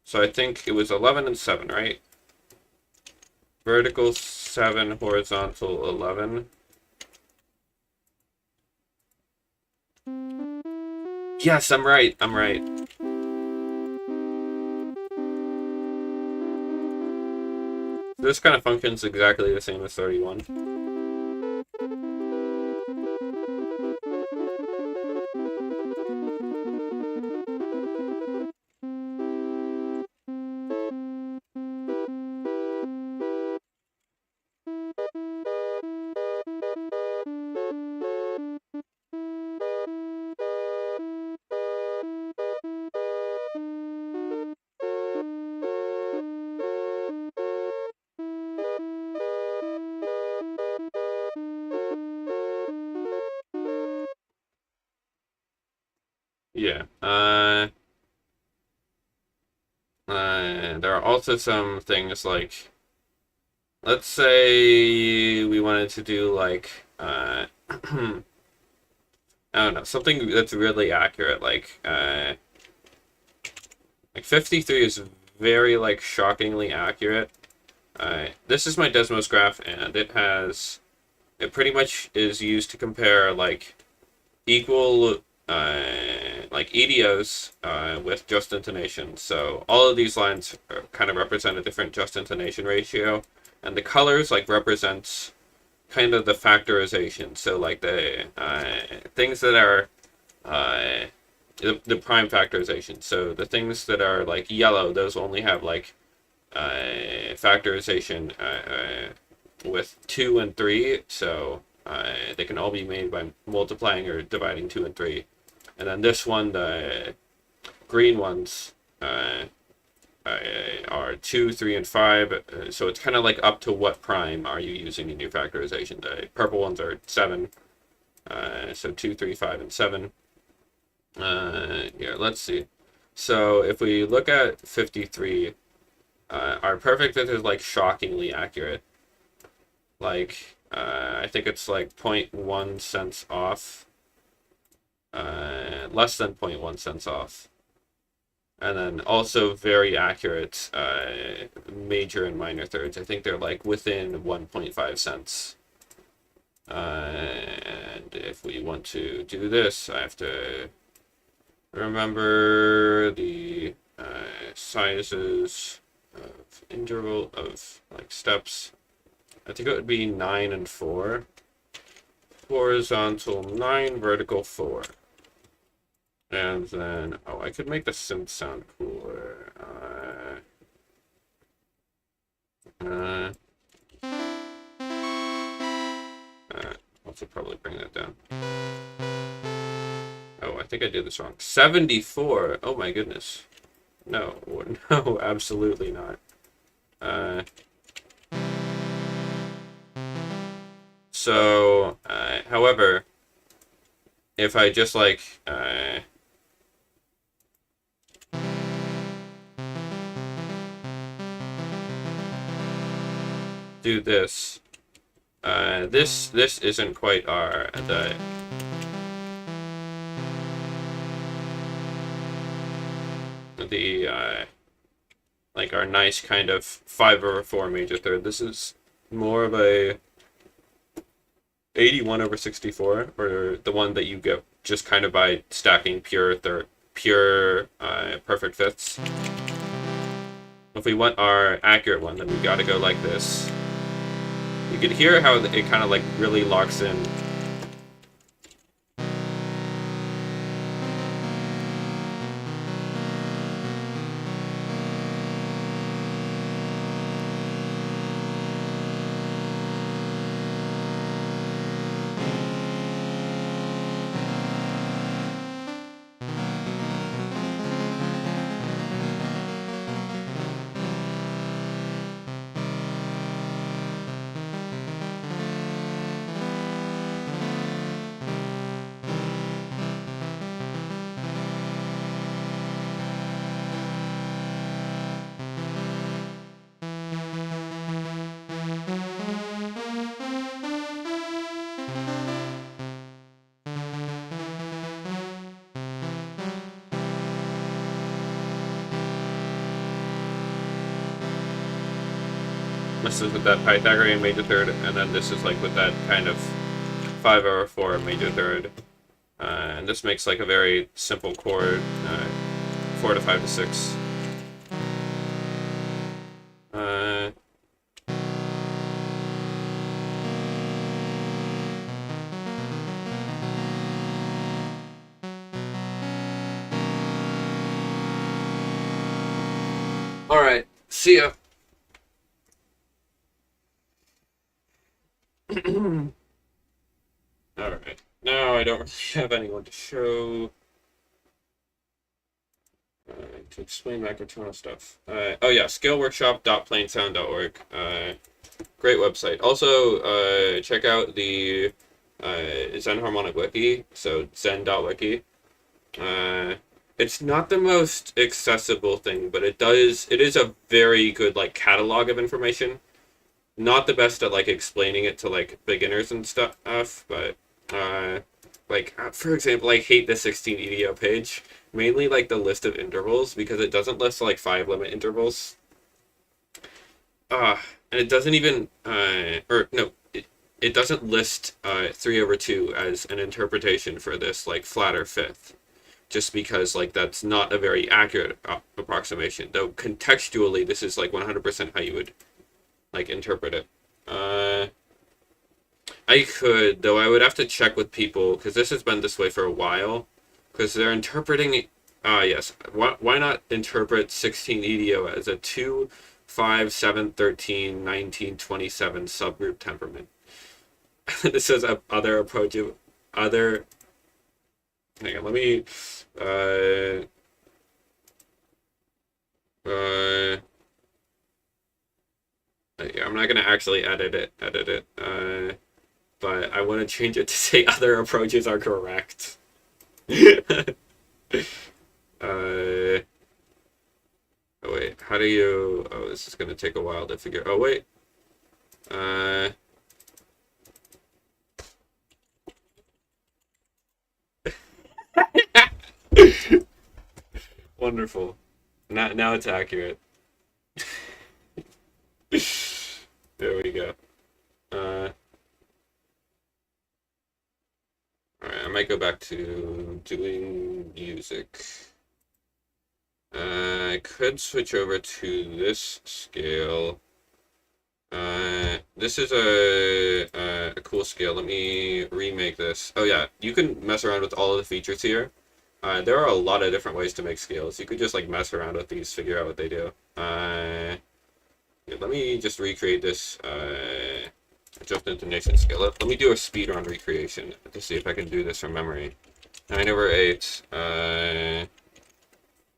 So I think it was 11 and 7, right? Vertical 7, horizontal 11. Yes, I'm right. I'm right. This kind of functions exactly the same as 31. Yeah. There are also some things like, let's say we wanted to do like, I don't know, something that's really accurate, like 53 is very like shockingly accurate. This is my Desmos graph, and it pretty much is used to compare like equal like EDOs with just intonation. So all of these lines kind of represent a different just intonation ratio, and the colors like represents kind of the factorization. So like the things that are the prime factorization. So the things that are like yellow, those only have like factorization with 2 and 3. So they can all be made by multiplying or dividing 2 and 3. And then this one, the green ones are 2, 3, and 5. So it's kind of like up to what prime are you using in your factorization. The purple ones are 7. So 2, 3, 5, and 7. Yeah, let's see. So if we look at 53, our perfect fifth is like shockingly accurate. Like, I think it's like 0.1 cents off. Less than 0.1 cents off. And then also very accurate major and minor thirds. I think they're like within 1.5 cents. And if we want to do this, I have to remember the sizes of interval of like steps. I think it would be 9 and 4. Horizontal 9, vertical 4. And then, oh, I could make the synth sound cooler. Also probably bring that down. Oh, I think I did this wrong. 74. Oh my goodness. No, no, absolutely not. So, however, if I just like do this, this isn't quite our the like our nice kind of 5/4 major third. This is more of a 81/64, or the one that you get just kind of by stacking pure perfect fifths. If we want our accurate one, then we got to go like this. You can hear how it kind of like really locks in. This is with that Pythagorean major third, and then this is like with that kind of 5/4 major third. And this makes like a very simple chord, 4 to 5 to 6. Alright, see ya. Alright, now I don't really have anyone to show. To explain microtonal stuff. Oh yeah, scaleworkshop.plainsound.org. Great website. Also, check out the Zen Harmonic Wiki, so zen.wiki. It's not the most accessible thing, but it is a very good like catalog of information. Not the best at like explaining it to like beginners and stuff, but for example, I hate the 16 EDO page. Mainly like the list of intervals, because it doesn't list like 5 limit intervals. And it doesn't even or no, it doesn't list 3/2 as an interpretation for this like flatter fifth. Just because like that's not a very accurate approximation. Though contextually this is like 100% how you would like interpret it. I could, though I would have to check with people, because this has been this way for a while, because they're interpreting, yes, why not interpret 16 EDO as a 2, 5, 7, 13, 19, 27 subgroup temperament. This is other approach of other, hang on, let me, I'm not gonna actually edit it, but I want to change it to say other approaches are correct. Oh wait, how do you, oh, this is gonna take a while to figure, oh wait, wonderful. Now it's accurate. There we go. Alright, I might go back to doing music. I could switch over to this scale. This is a cool scale. Let me remake this. Oh yeah, you can mess around with all of the features here. There are a lot of different ways to make scales. You could just like mess around with these, figure out what they do. Yeah, let me just recreate this adjust intonation scale. Let me do a speedrun recreation to see if I can do this from memory. 9/8,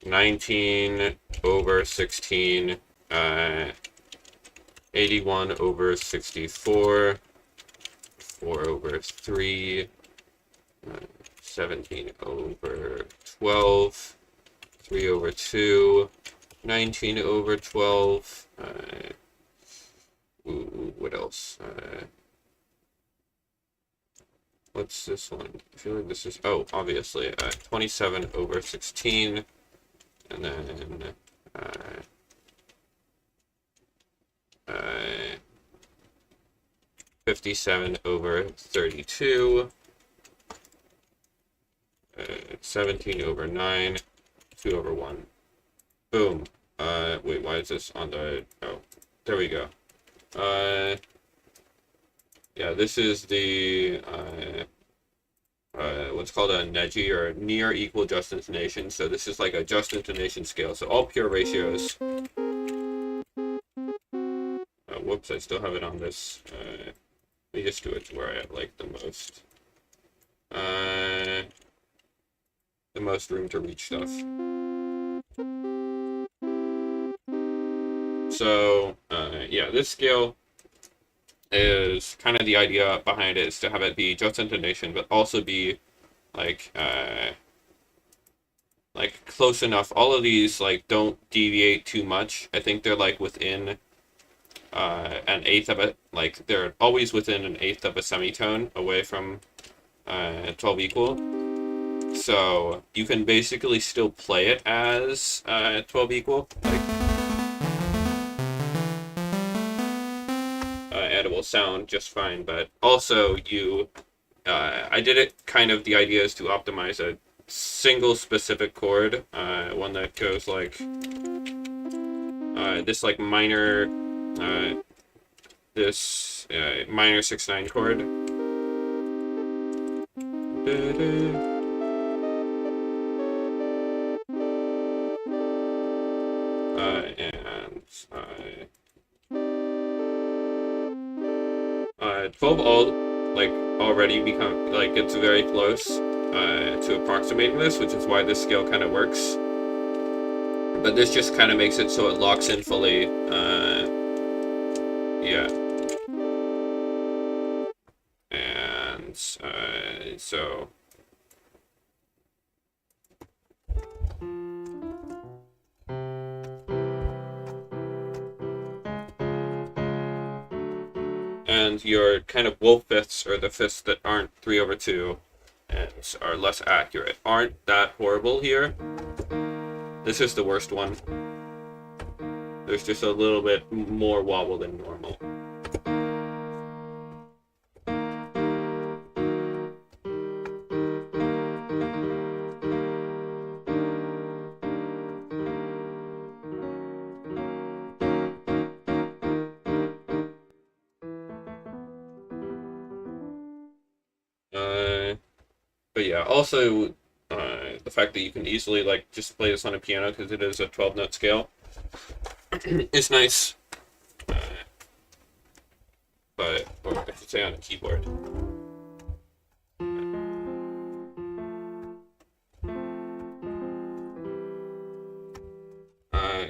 19/16, 81/64, 4/3, 17 over 12, 3 over 2, 19 over 12, what else? What's this one? I feel like this is, oh, obviously, 27 over 16, and then, 57 over 32, 17 over 9, 2 over 1. Boom. Wait, why is this on the, oh, there we go. Yeah, this is the, what's called a NEGI, or near equal just intonation. So this is like a just intonation scale. So all pure ratios. Whoops, I still have it on this. Let me just do it to where I like the most room to reach stuff. So, yeah, this scale is kind of the idea behind it, is to have it be just intonation, but also be like close enough. All of these like don't deviate too much. I think they're like within an eighth of it. Like they're always within an eighth of a semitone away from 12 equal. So you can basically still play it as 12 equal. Like, and it will sound just fine, but also I did it kind of, the idea is to optimize a single specific chord, one that goes like, this like minor, this minor 6/9 chord. And 12 all like already become like, it's very close to approximating this, which is why this scale kind of works. But this just kind of makes it so it locks in fully. Yeah. And so. And your kind of wolf fifths, or the fifths that aren't 3 over 2 and are less accurate, aren't that horrible here. This is the worst one. There's just a little bit more wobble than normal. But yeah, also the fact that you can easily like just play this on a piano because it is a 12-note scale is nice. Or I should say on a keyboard.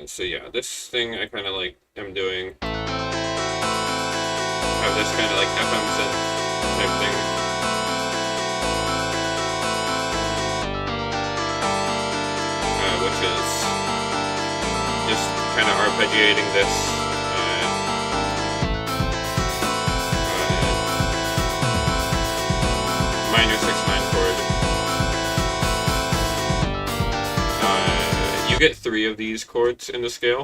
So yeah, this thing I kind of like am doing. Have this kind of like FM synth type thing. Which is just kind of arpeggiating this minor 6/9 chord. You get 3 of these chords in the scale.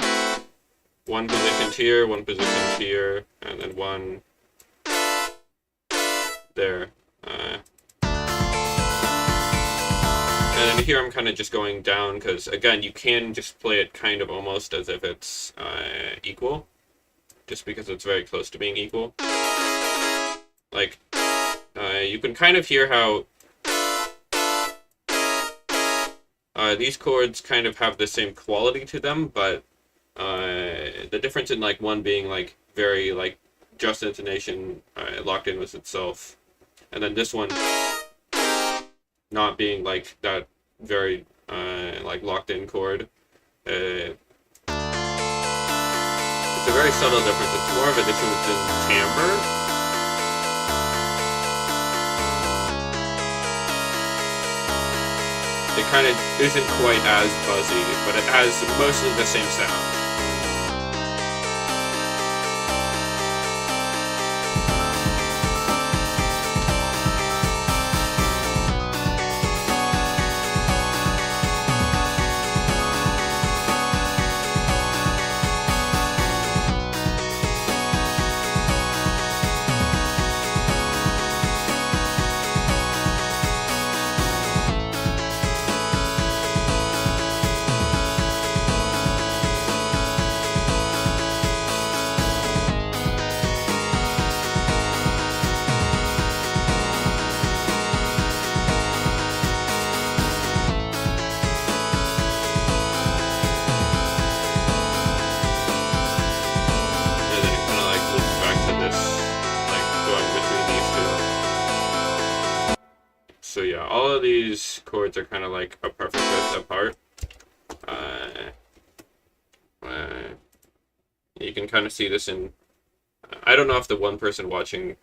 One positioned here, one positioned here, and then one there. And here I'm kind of just going down because, again, you can just play it kind of almost as if it's equal, just because it's very close to being equal. Like, you can kind of hear how these chords kind of have the same quality to them, but the difference in like one being like very like just intonation locked in with itself, and then this one not being like that very like locked in chord. It's a very subtle difference. It's more of a difference in timbre. it kind of isn't quite as buzzy, but it has mostly the same sound. So yeah, all of these chords are kind of like a perfect fifth apart. You can kind of see this in... I don't know if the one person watching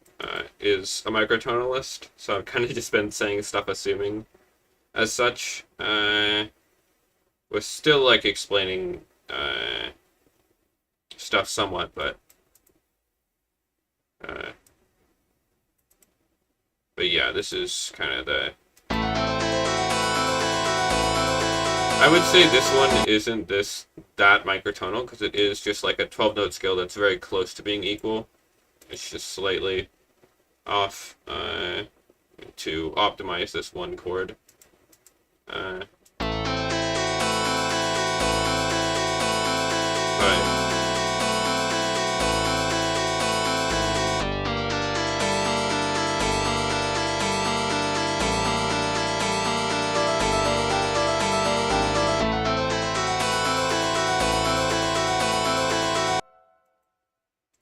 is a microtonalist, so I've kind of just been saying stuff assuming as such. We're still like explaining stuff somewhat, but yeah, this is kind of the... I would say this one isn't that microtonal, because it is just like a 12-note scale that's very close to being equal. It's just slightly off to optimize this one chord. But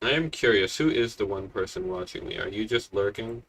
I am curious, who is the one person watching me? Are you just lurking?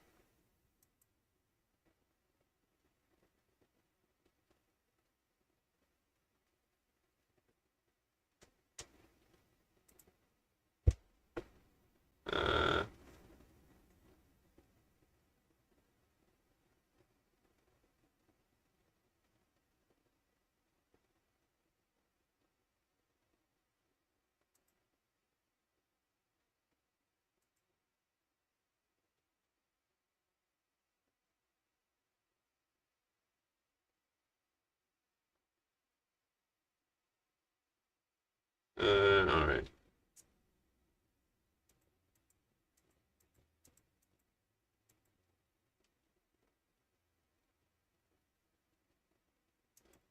Alright.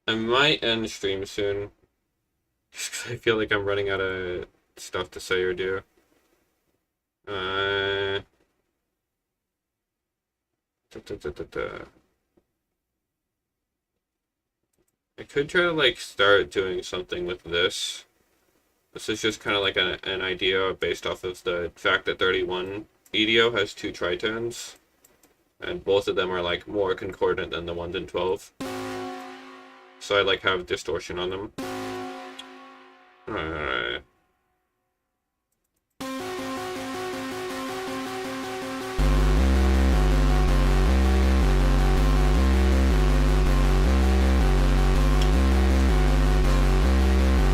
I might end stream soon. I feel like I'm running out of stuff to say or do. I could try to like start doing something with this. This is just kind of like an idea based off of the fact that 31 EDO has two tritones, and both of them are like more concordant than the ones in 12. So I like have distortion on them.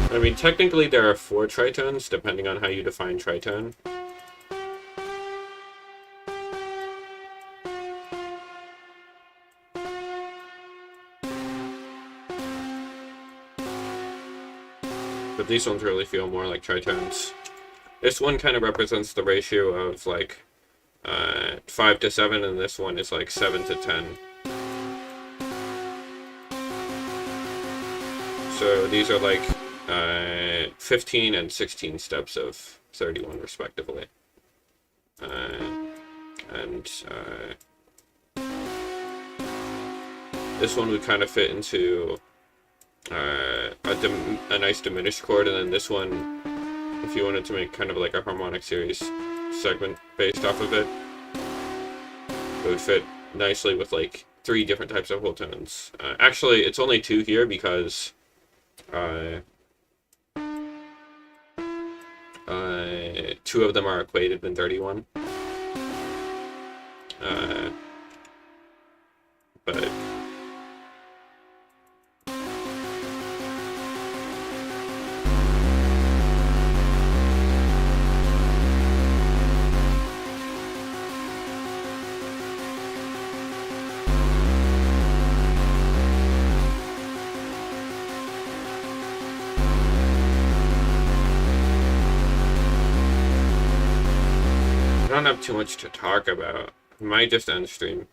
I mean, technically there are 4 tritones, depending on how you define tritone. But these ones really feel more like tritones. This one kind of represents the ratio of like 5 to 7, and this one is like 7 to 10. So these are like 15 and 16 steps of 31 respectively. This one would kind of fit into a nice diminished chord, and then this one, if you wanted to make kind of like a harmonic series segment based off of it, it would fit nicely with like 3 different types of whole tones. Actually, it's only 2 here because 2 of them are equated in 31. But don't have too much to talk about. I might just end stream.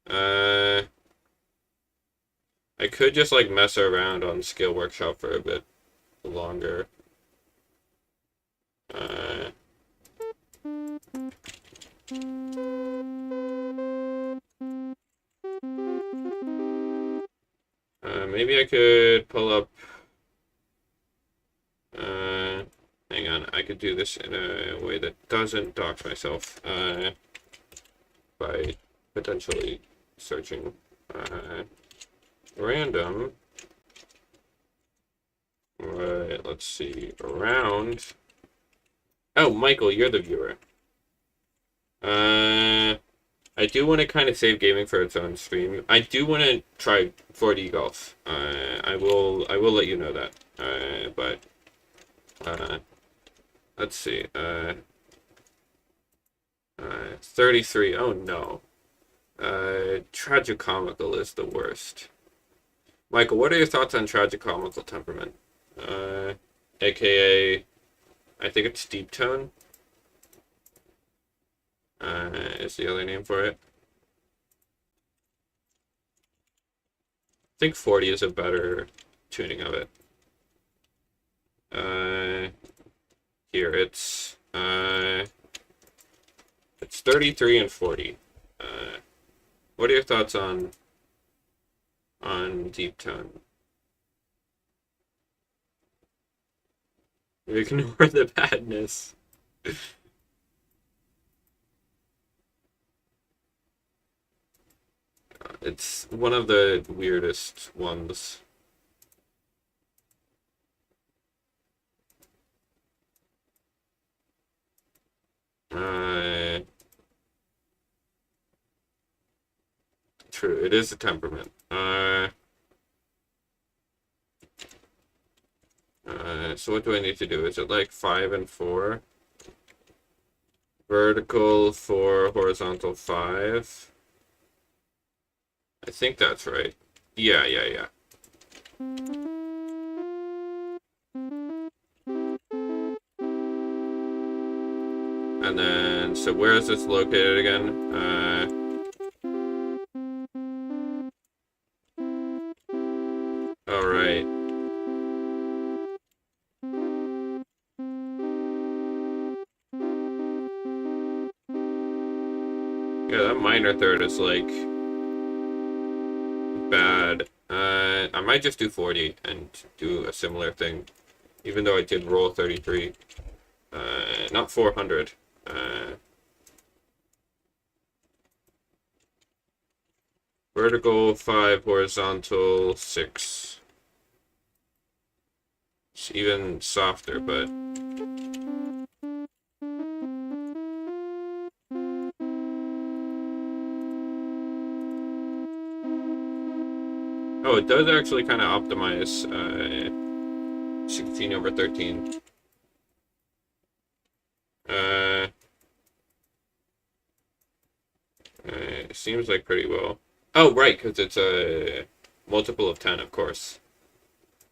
I could just like mess around on Skill Workshop for a bit longer. Maybe I could pull up. Hang on, I could do this in a way that doesn't dox myself by potentially searching random. Right, let's see, around. Oh, Michael, you're the viewer. I do want to kind of save gaming for its own stream. I do want to try 4D golf. I will let you know that. But let's see. 33. Oh no. Tragicomical is the worst. Michael, what are your thoughts on tragicomical temperament? AKA, I think it's deep tone. Is the other name for it. I think 40 is a better tuning of it. Here it's 33 and 40. What are your thoughts on deep tone? Ignore the badness. It's one of the weirdest ones. True, it is a temperament. So what do I need to do? Is it like 5 and 4? Vertical 4, horizontal 5. I think that's right. Yeah. And then, so where is this located again? All right. Yeah, that minor third is like bad. I might just do 40 and do a similar thing, even though I did roll 33. Not 400. Vertical 5, horizontal 6. It's even softer, but oh, it does actually kind of optimize 16 over 13. It seems like pretty well. Oh, right, because it's a multiple of 10, of course.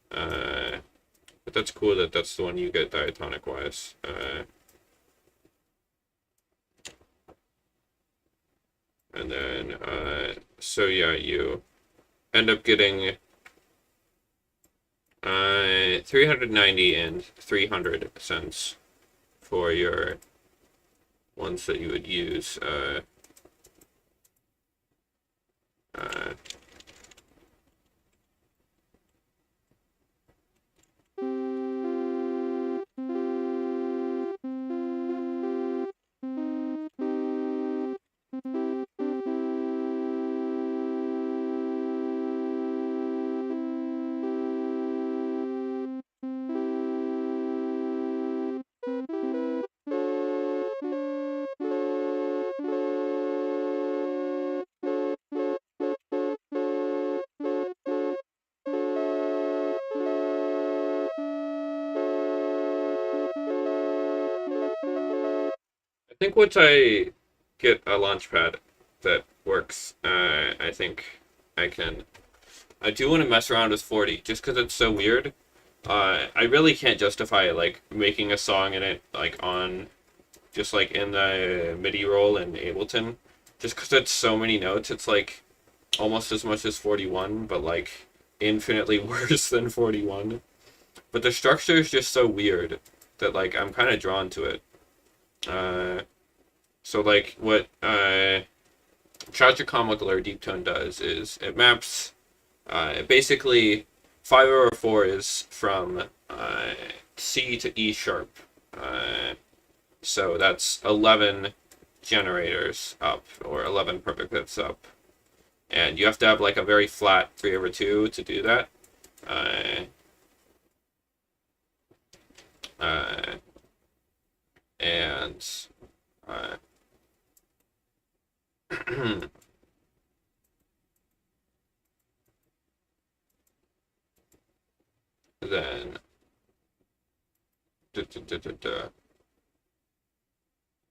But that's cool that that's the one you get diatonic-wise. And then, so yeah, you end up getting 390 and 300 cents for your ones that you would use. I think once I get a launch pad that works, I think I can. I do want to mess around with 40 just because it's so weird. I really can't justify like making a song in it like on just like in the MIDI roll in Ableton. Just because it's so many notes, it's like almost as much as 41, but like infinitely worse than 41. But the structure is just so weird that like I'm kind of drawn to it. So like what Tragic Comical or Deep Tone does is it maps basically 5/4 is from C to E sharp. So that's 11 generators up, or 11 perfect fifths up. And you have to have like a very flat 3/2 to do that. And then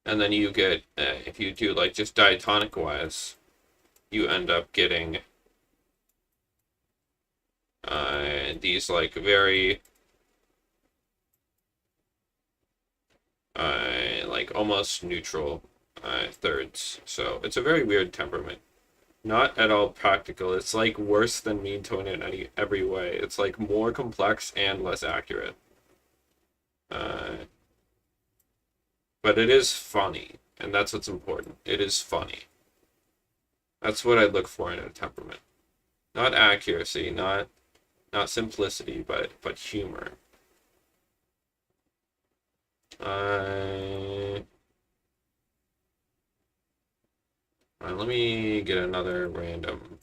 and then you get if you do like just diatonic wise, you end up getting these like very like almost neutral thirds. So it's a very weird temperament. Not at all practical. It's like worse than mean tone in every way. It's like more complex and less accurate. But it is funny, and that's what's important. It is funny. That's what I look for in a temperament. Not accuracy, not simplicity, but humor. Let me get another random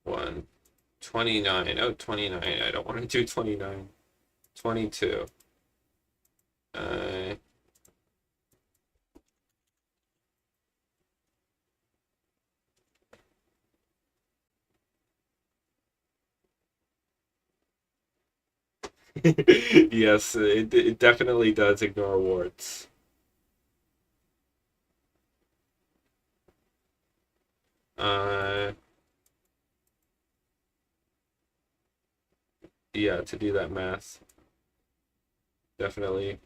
one. 29. Oh, 29. I don't want to do 29. 22. Yes, it definitely does ignore warts. Yeah, to do that math definitely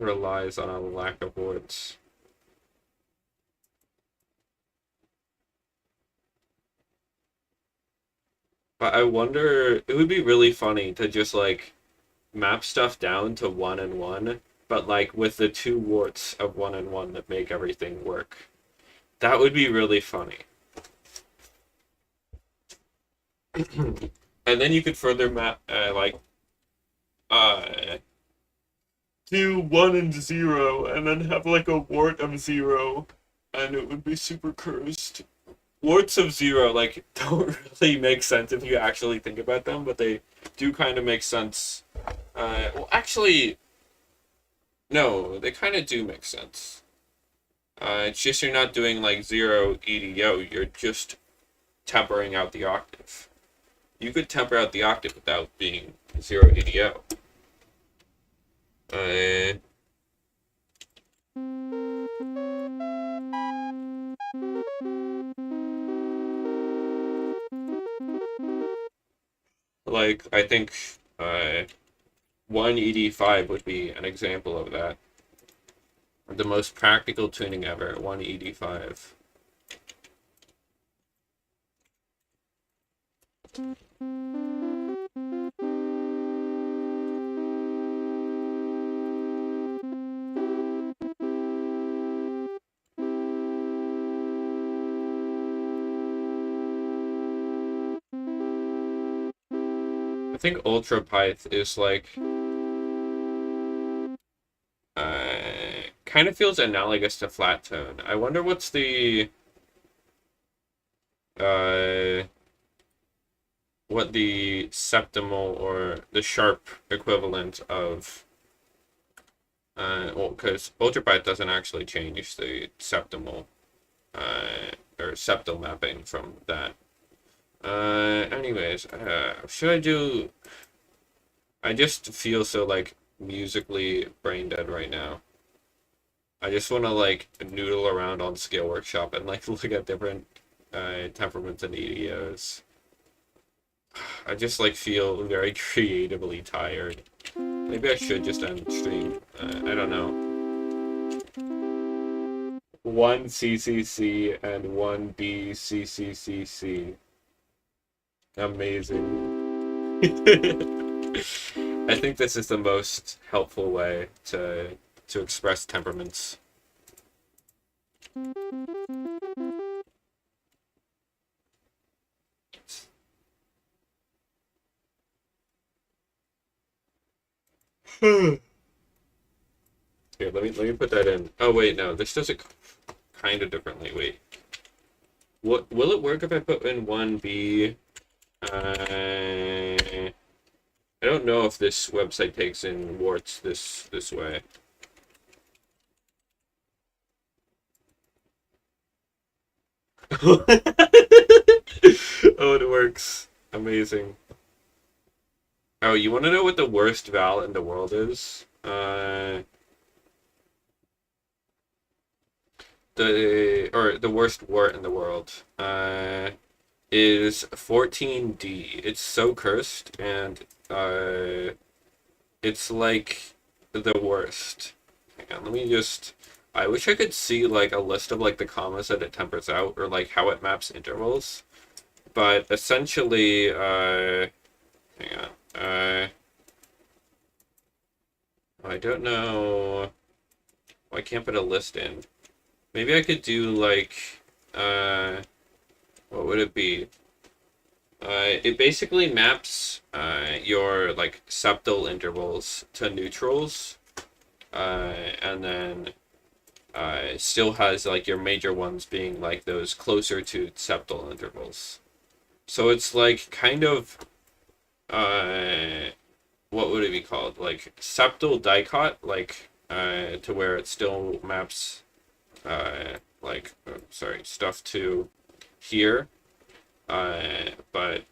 relies on a lack of warts. But I wonder, it would be really funny to just like map stuff down to 1 and 1, but like with the two warts of 1 and 1 that make everything work. That would be really funny. And then you could further map uh do 1 and 0 and then have like a wart of 0 and it would be super cursed. Warts of 0 like don't really make sense if you actually think about them, but they do kind of make sense. Well, actually, no, they kind of do make sense. It's just you're not doing like 0 EDO, you're just tempering out the octave. You could temper out the octave without being 0 EDO. Like, I think 1 ED5 would be an example of that. The most practical tuning ever, 1 ED5. I think Ultra Pyth is like kind of feels analogous to flat tone. I wonder what's uh what the septimal or the sharp equivalent of well, because Ultra Pyth doesn't actually change the septimal or septal mapping from that. Anyways, should I do? I just feel so like musically brain dead right now. I just want to like noodle around on Scale Workshop and like look at different temperaments and EDOs. I just like feel very creatively tired. Maybe I should just end stream. I don't know. one CCC and one BCCCC. Amazing. I think this is the most helpful way to express temperaments. Here, let me put that in. Oh wait, no, this does it kind of differently. Wait, what will it work if I put in one B? I don't know if this website takes in warts this way. Oh, it works. Amazing. Oh, you want to know what the worst vowel in the world is? The worst wart in the world. Is 14D. It's so cursed, and it's like the worst. Hang on, let me just. I wish I could see like a list of like the commas that it tempers out, or like how it maps intervals. But essentially, hang on. I don't know. Oh, I can't put a list in. Maybe I could do like, what would it be? It basically maps your like septal intervals to neutrals, and then still has like your major ones being like those closer to septal intervals. So it's like kind of what would it be called? Like septal dicot, like to where it still maps sorry, stuff to here. But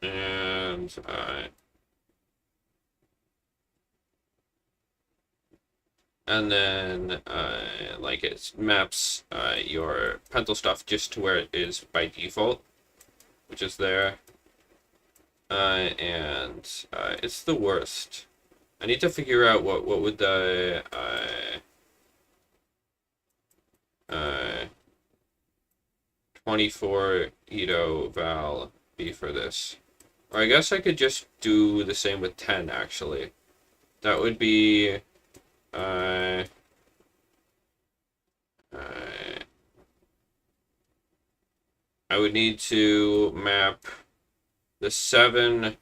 and and then like it maps your pental stuff just to where it is by default, which is there. And it's the worst. I need to figure out what would the 24 Ito val be for this. Or I guess I could just do the same with 10 actually. That would be uh, I would need to map the 7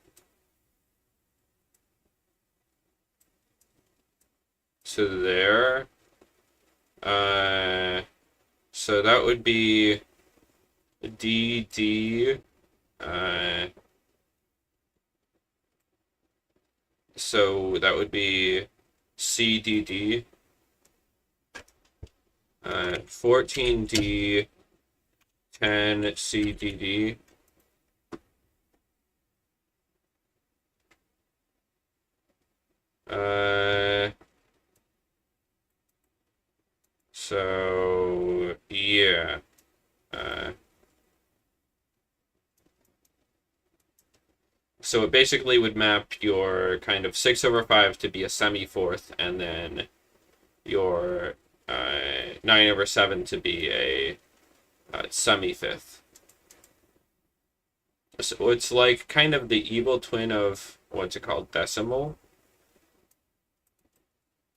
to there. So that would be DD. So that would be CDD. 14D, 10 CDD. So yeah. So it basically would map your kind of 6/5 to be a semi-fourth, and then your 9/7 to be a semi-fifth. So it's like kind of the evil twin of, what's it called, decimal.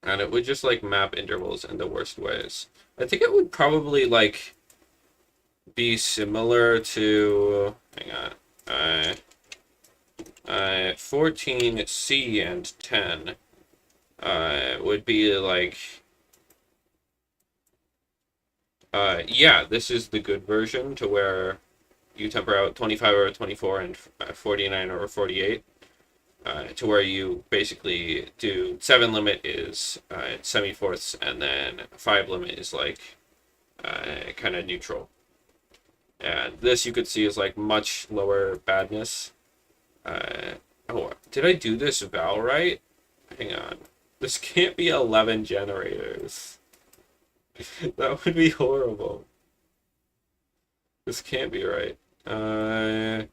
And it would just like map intervals in the worst ways. I think it would probably like be similar to, hang on, 14C and 10 would be like, yeah, this is the good version to where you temper out 25/24 and 49/48, to where you basically do 7 limit is semi-fourths, and then 5 limit is like kind of neutral. And this you could see is like much lower badness. Oh, did I do this val right? Hang on. This can't be 11 generators. That would be horrible. This can't be right. -7.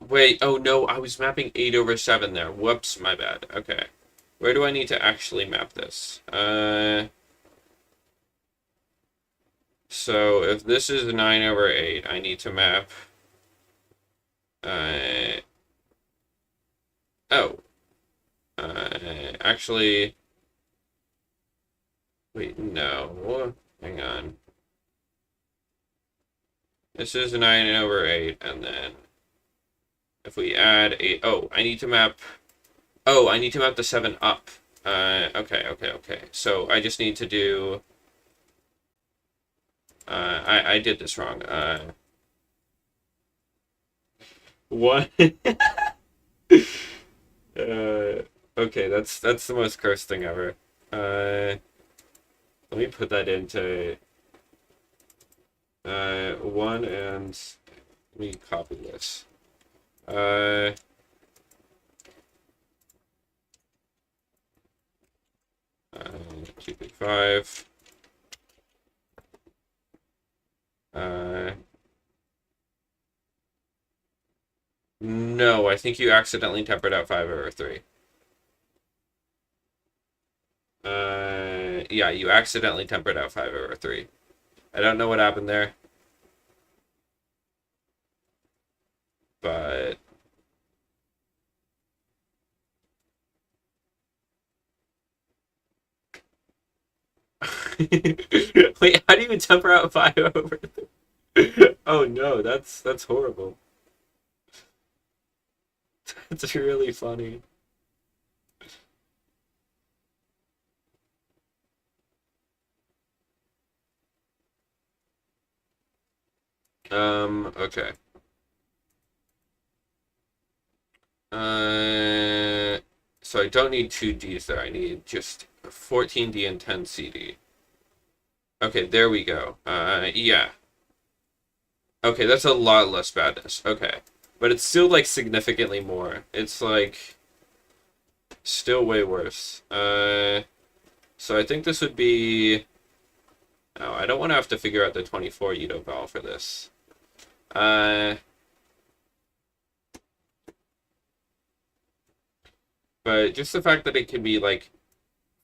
Wait, oh no, I was mapping 8 over 7 there. Whoops, my bad. Okay. Where do I need to actually map this? So if this is 9 over 8, I need to map, uh, oh, actually, wait, no, hang on. This is 9 over 8, and then if we add 8, oh, I need to map, oh, I need to map the 7 up. Okay. So I just need to do, I did this wrong. What? Okay, that's the most cursed thing ever. Let me put that into, 1, and let me copy this. 2.5. No, I think you accidentally tempered out 5 over 3. Yeah, you accidentally tempered out 5 over 3. I don't know what happened there, but wait, how do you temper out 5 over 3? Oh no, that's horrible. That's really funny. Okay. So I don't need two Ds there. I need just 14D and 10 CD. Okay, there we go. Yeah. Okay, that's a lot less badness. Okay. But it's still, like, significantly more. It's, like, still way worse. So I think this would be... Oh, I don't want to have to figure out the 24 Udo valve for this. But just the fact that it can be, like,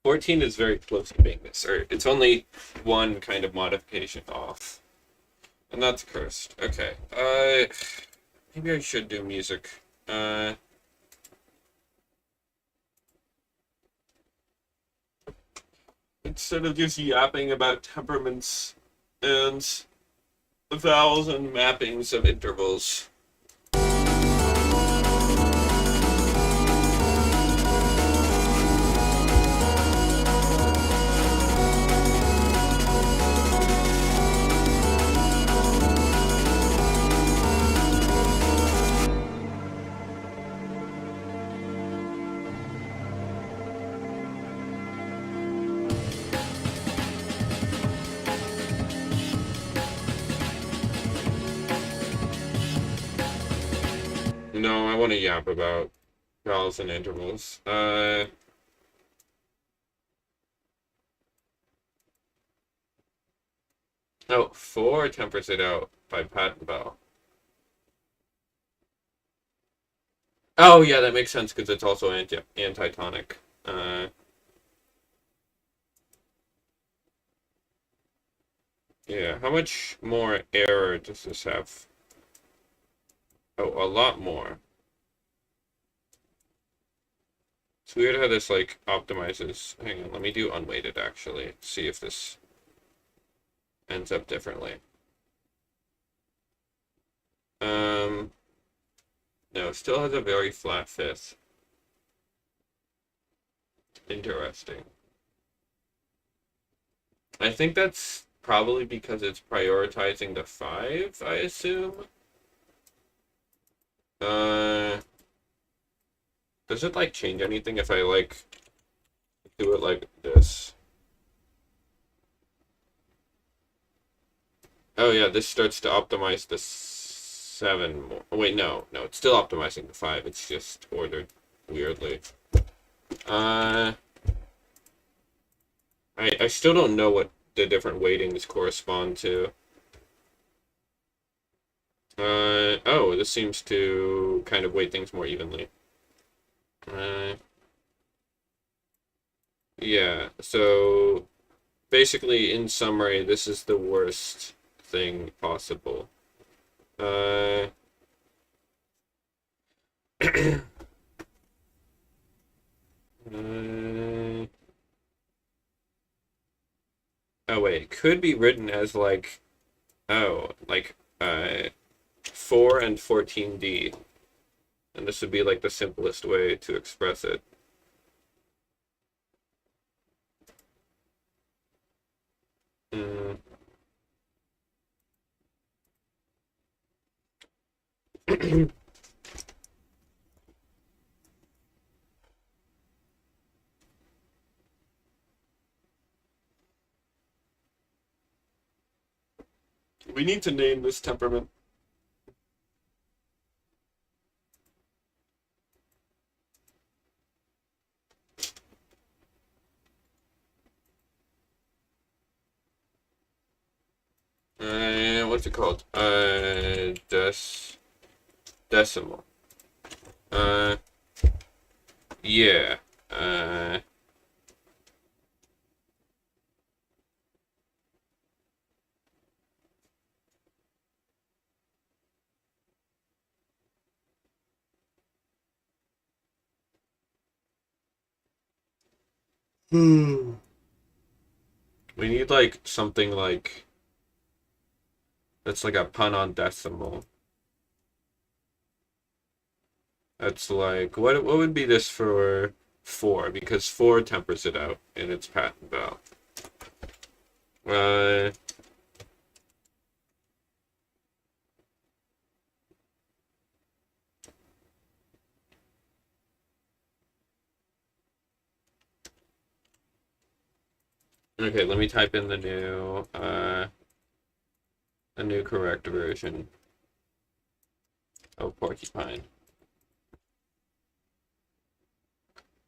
14 is very close to being this, or it's only one kind of modification off. And that's cursed. Okay. Maybe I should do music. Instead of just yapping about temperaments and vowels and mappings of intervals. No, I want to yap about vowels and intervals. Oh, 4 tempers it out by patent vowel. Oh, yeah, that makes sense because it's also antitonic. Yeah, how much more error does this have? Oh, a lot more. It's weird how this, like, optimizes. Hang on, let me do unweighted, actually. See if this ends up differently. No, it still has a very flat fifth. Interesting. I think that's probably because it's prioritizing the 5, I assume. Does it, like, change anything if I, like, do it like this? Oh, yeah, this starts to optimize the 7 more. Oh, wait, no, it's still optimizing the 5. It's just ordered weirdly. I still don't know what the different weightings correspond to. Oh, this seems to kind of weight things more evenly. Uh, yeah, so basically, in summary, this is the worst thing possible. Uh, uh, oh wait, it could be written as like, oh, like, 4 and 14D. And this would be like the simplest way to express it. Mm. We need to name this temperament. What's it called? Decimal. Uh, yeah. Uh, we need like something like that's like a pun on decimal. That's like what would be this for 4? Because 4 tempers it out in its patent vowel. Uh, okay, let me type in the new a new correct version of porcupine.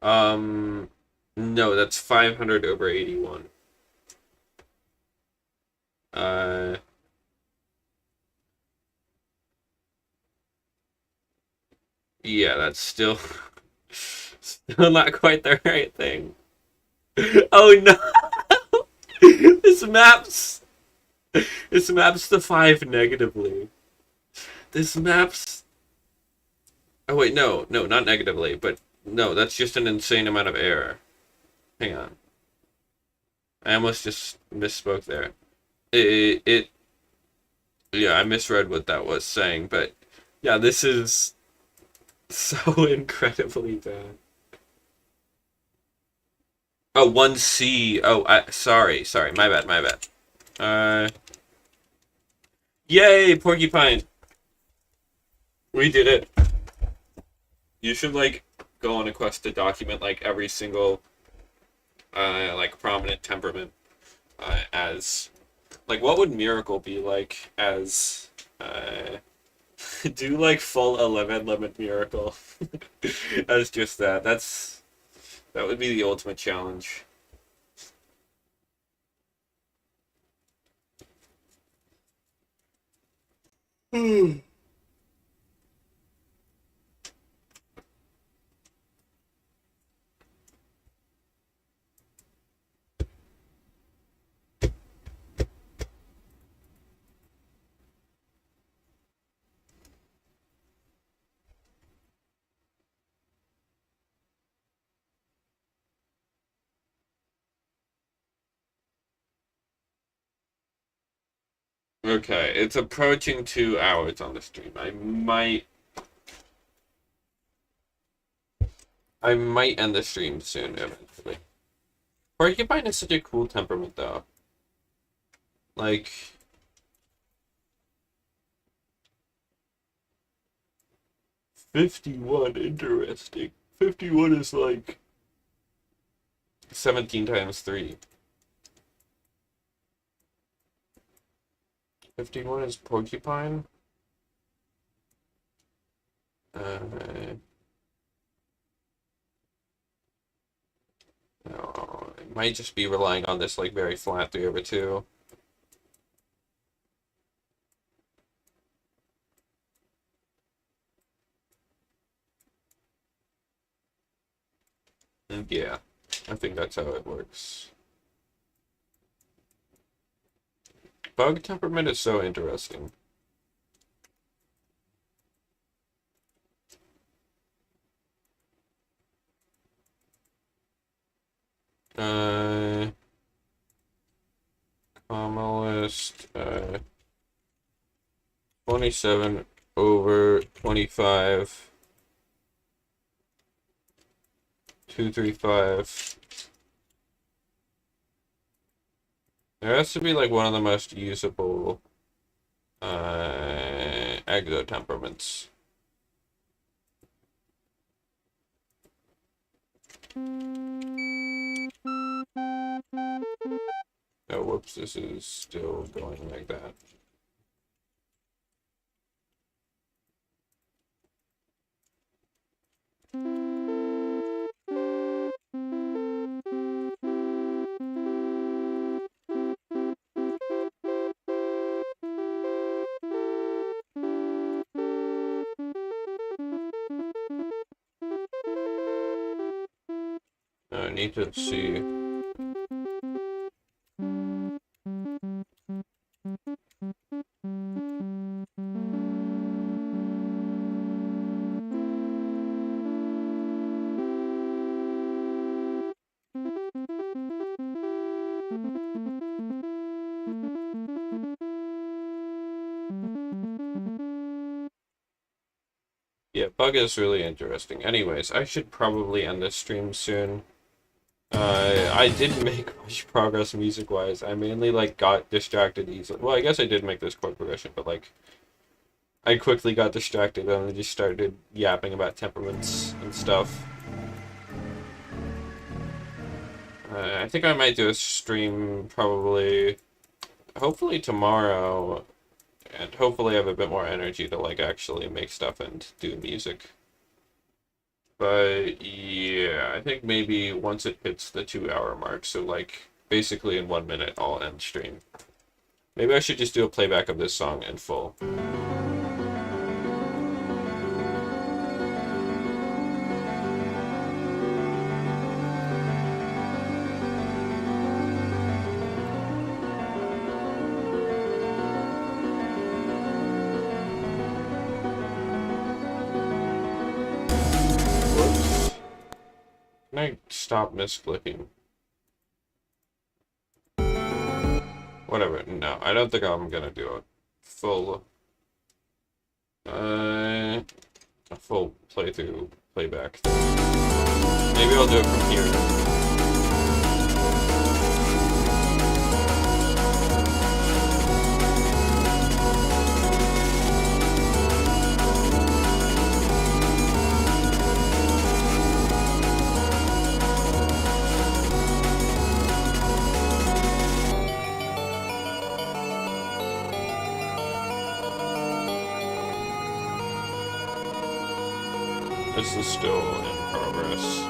Um, no, that's 500 over 81. Uh, yeah, that's still still not quite the right thing. Oh no! This maps this maps the 5 negatively. This maps. Oh wait, no, not negatively, but no, that's just an insane amount of error. Hang on. I almost just misspoke there. It yeah, I misread what that was saying, but yeah, this is so incredibly bad. Oh, 1C. Oh, sorry, my bad. Uh, yay, porcupine. We did it. You should like go on a quest to document like every single like prominent temperament as like what would miracle be like as do like full 11 limit miracle as just that. That would be the ultimate challenge. Okay, it's approaching 2 hours on the stream. I might end the stream soon eventually. Porcupine is such a cool temperament though. Like 51, interesting. 51 is like 17 times 3. 51 is porcupine. Uh, no, it might just be relying on this like very flat 3/2. Yeah, I think that's how it works. Bug temperament is so interesting. Uh, comma list, 27 over 25, 235. There has to be like one of the most usable exo temperaments. Oh, whoops, this is still going like that. I need to see. Yeah, bug is really interesting. Anyways, I should probably end this stream soon. I didn't make much progress music-wise. I mainly, like, got distracted easily. Well, I guess I did make this chord progression, but, like, I quickly got distracted and I just started yapping about temperaments and stuff. I think I might do a stream probably, hopefully tomorrow, and hopefully have a bit more energy to, like, actually make stuff and do music. But yeah, I think maybe once it hits the 2 hour mark, so like basically in 1 minute, I'll end stream. Maybe I should just do a playback of this song in full. Whoops. Can I stop misclicking? Whatever. No, I don't think I'm gonna do a full a full playthrough playback thing. Maybe I'll do it from here. This is still in progress.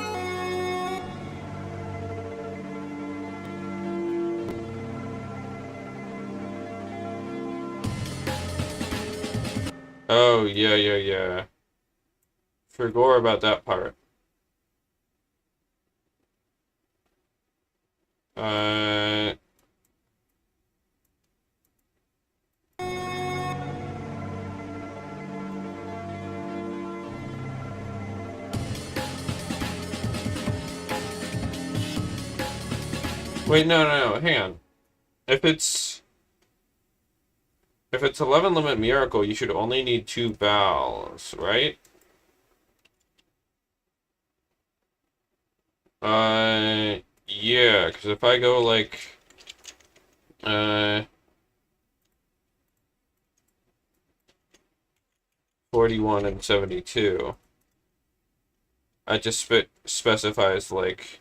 Oh, yeah. Forgot about that part. Uh... Wait, no, hang on. If it's 11 limit miracle, you should only need 2 vowels, right? Yeah, because if I go like, 41 and 72, I just specifies like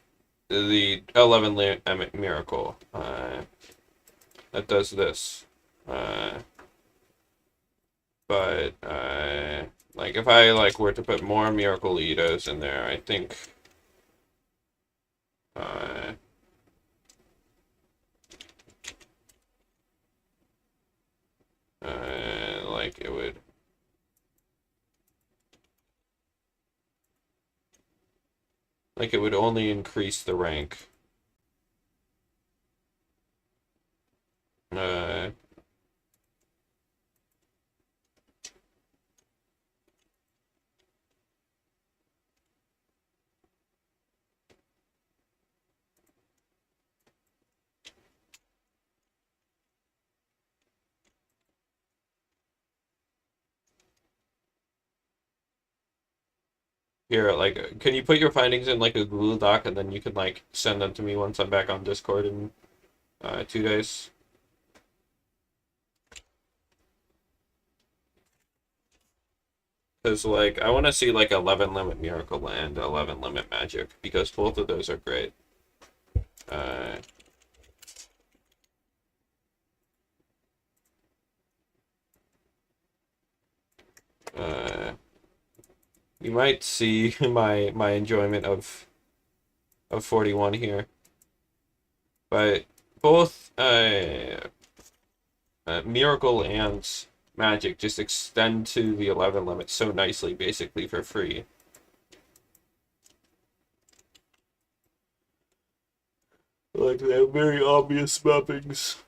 the 11 limit miracle, that does this. But like if I like were to put more miracle Itos in there, I think like it would. Like it would only increase the rank. Uh, Here, like, can you put your findings in like a Google Doc and then you can like send them to me once I'm back on Discord in 2 days? Because like I want to see like 11 limit miracle and 11 limit magic because both of those are great. Uh, uh, you might see my enjoyment of 41 here, but both miracle and magic just extend to the 11 limit so nicely, basically for free. Like they have very obvious mappings.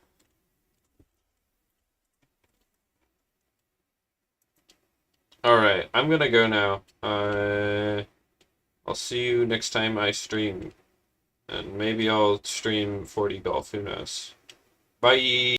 Alright, I'm gonna go now. I'll see you next time I stream. And maybe I'll stream 40 golf, who knows. Bye!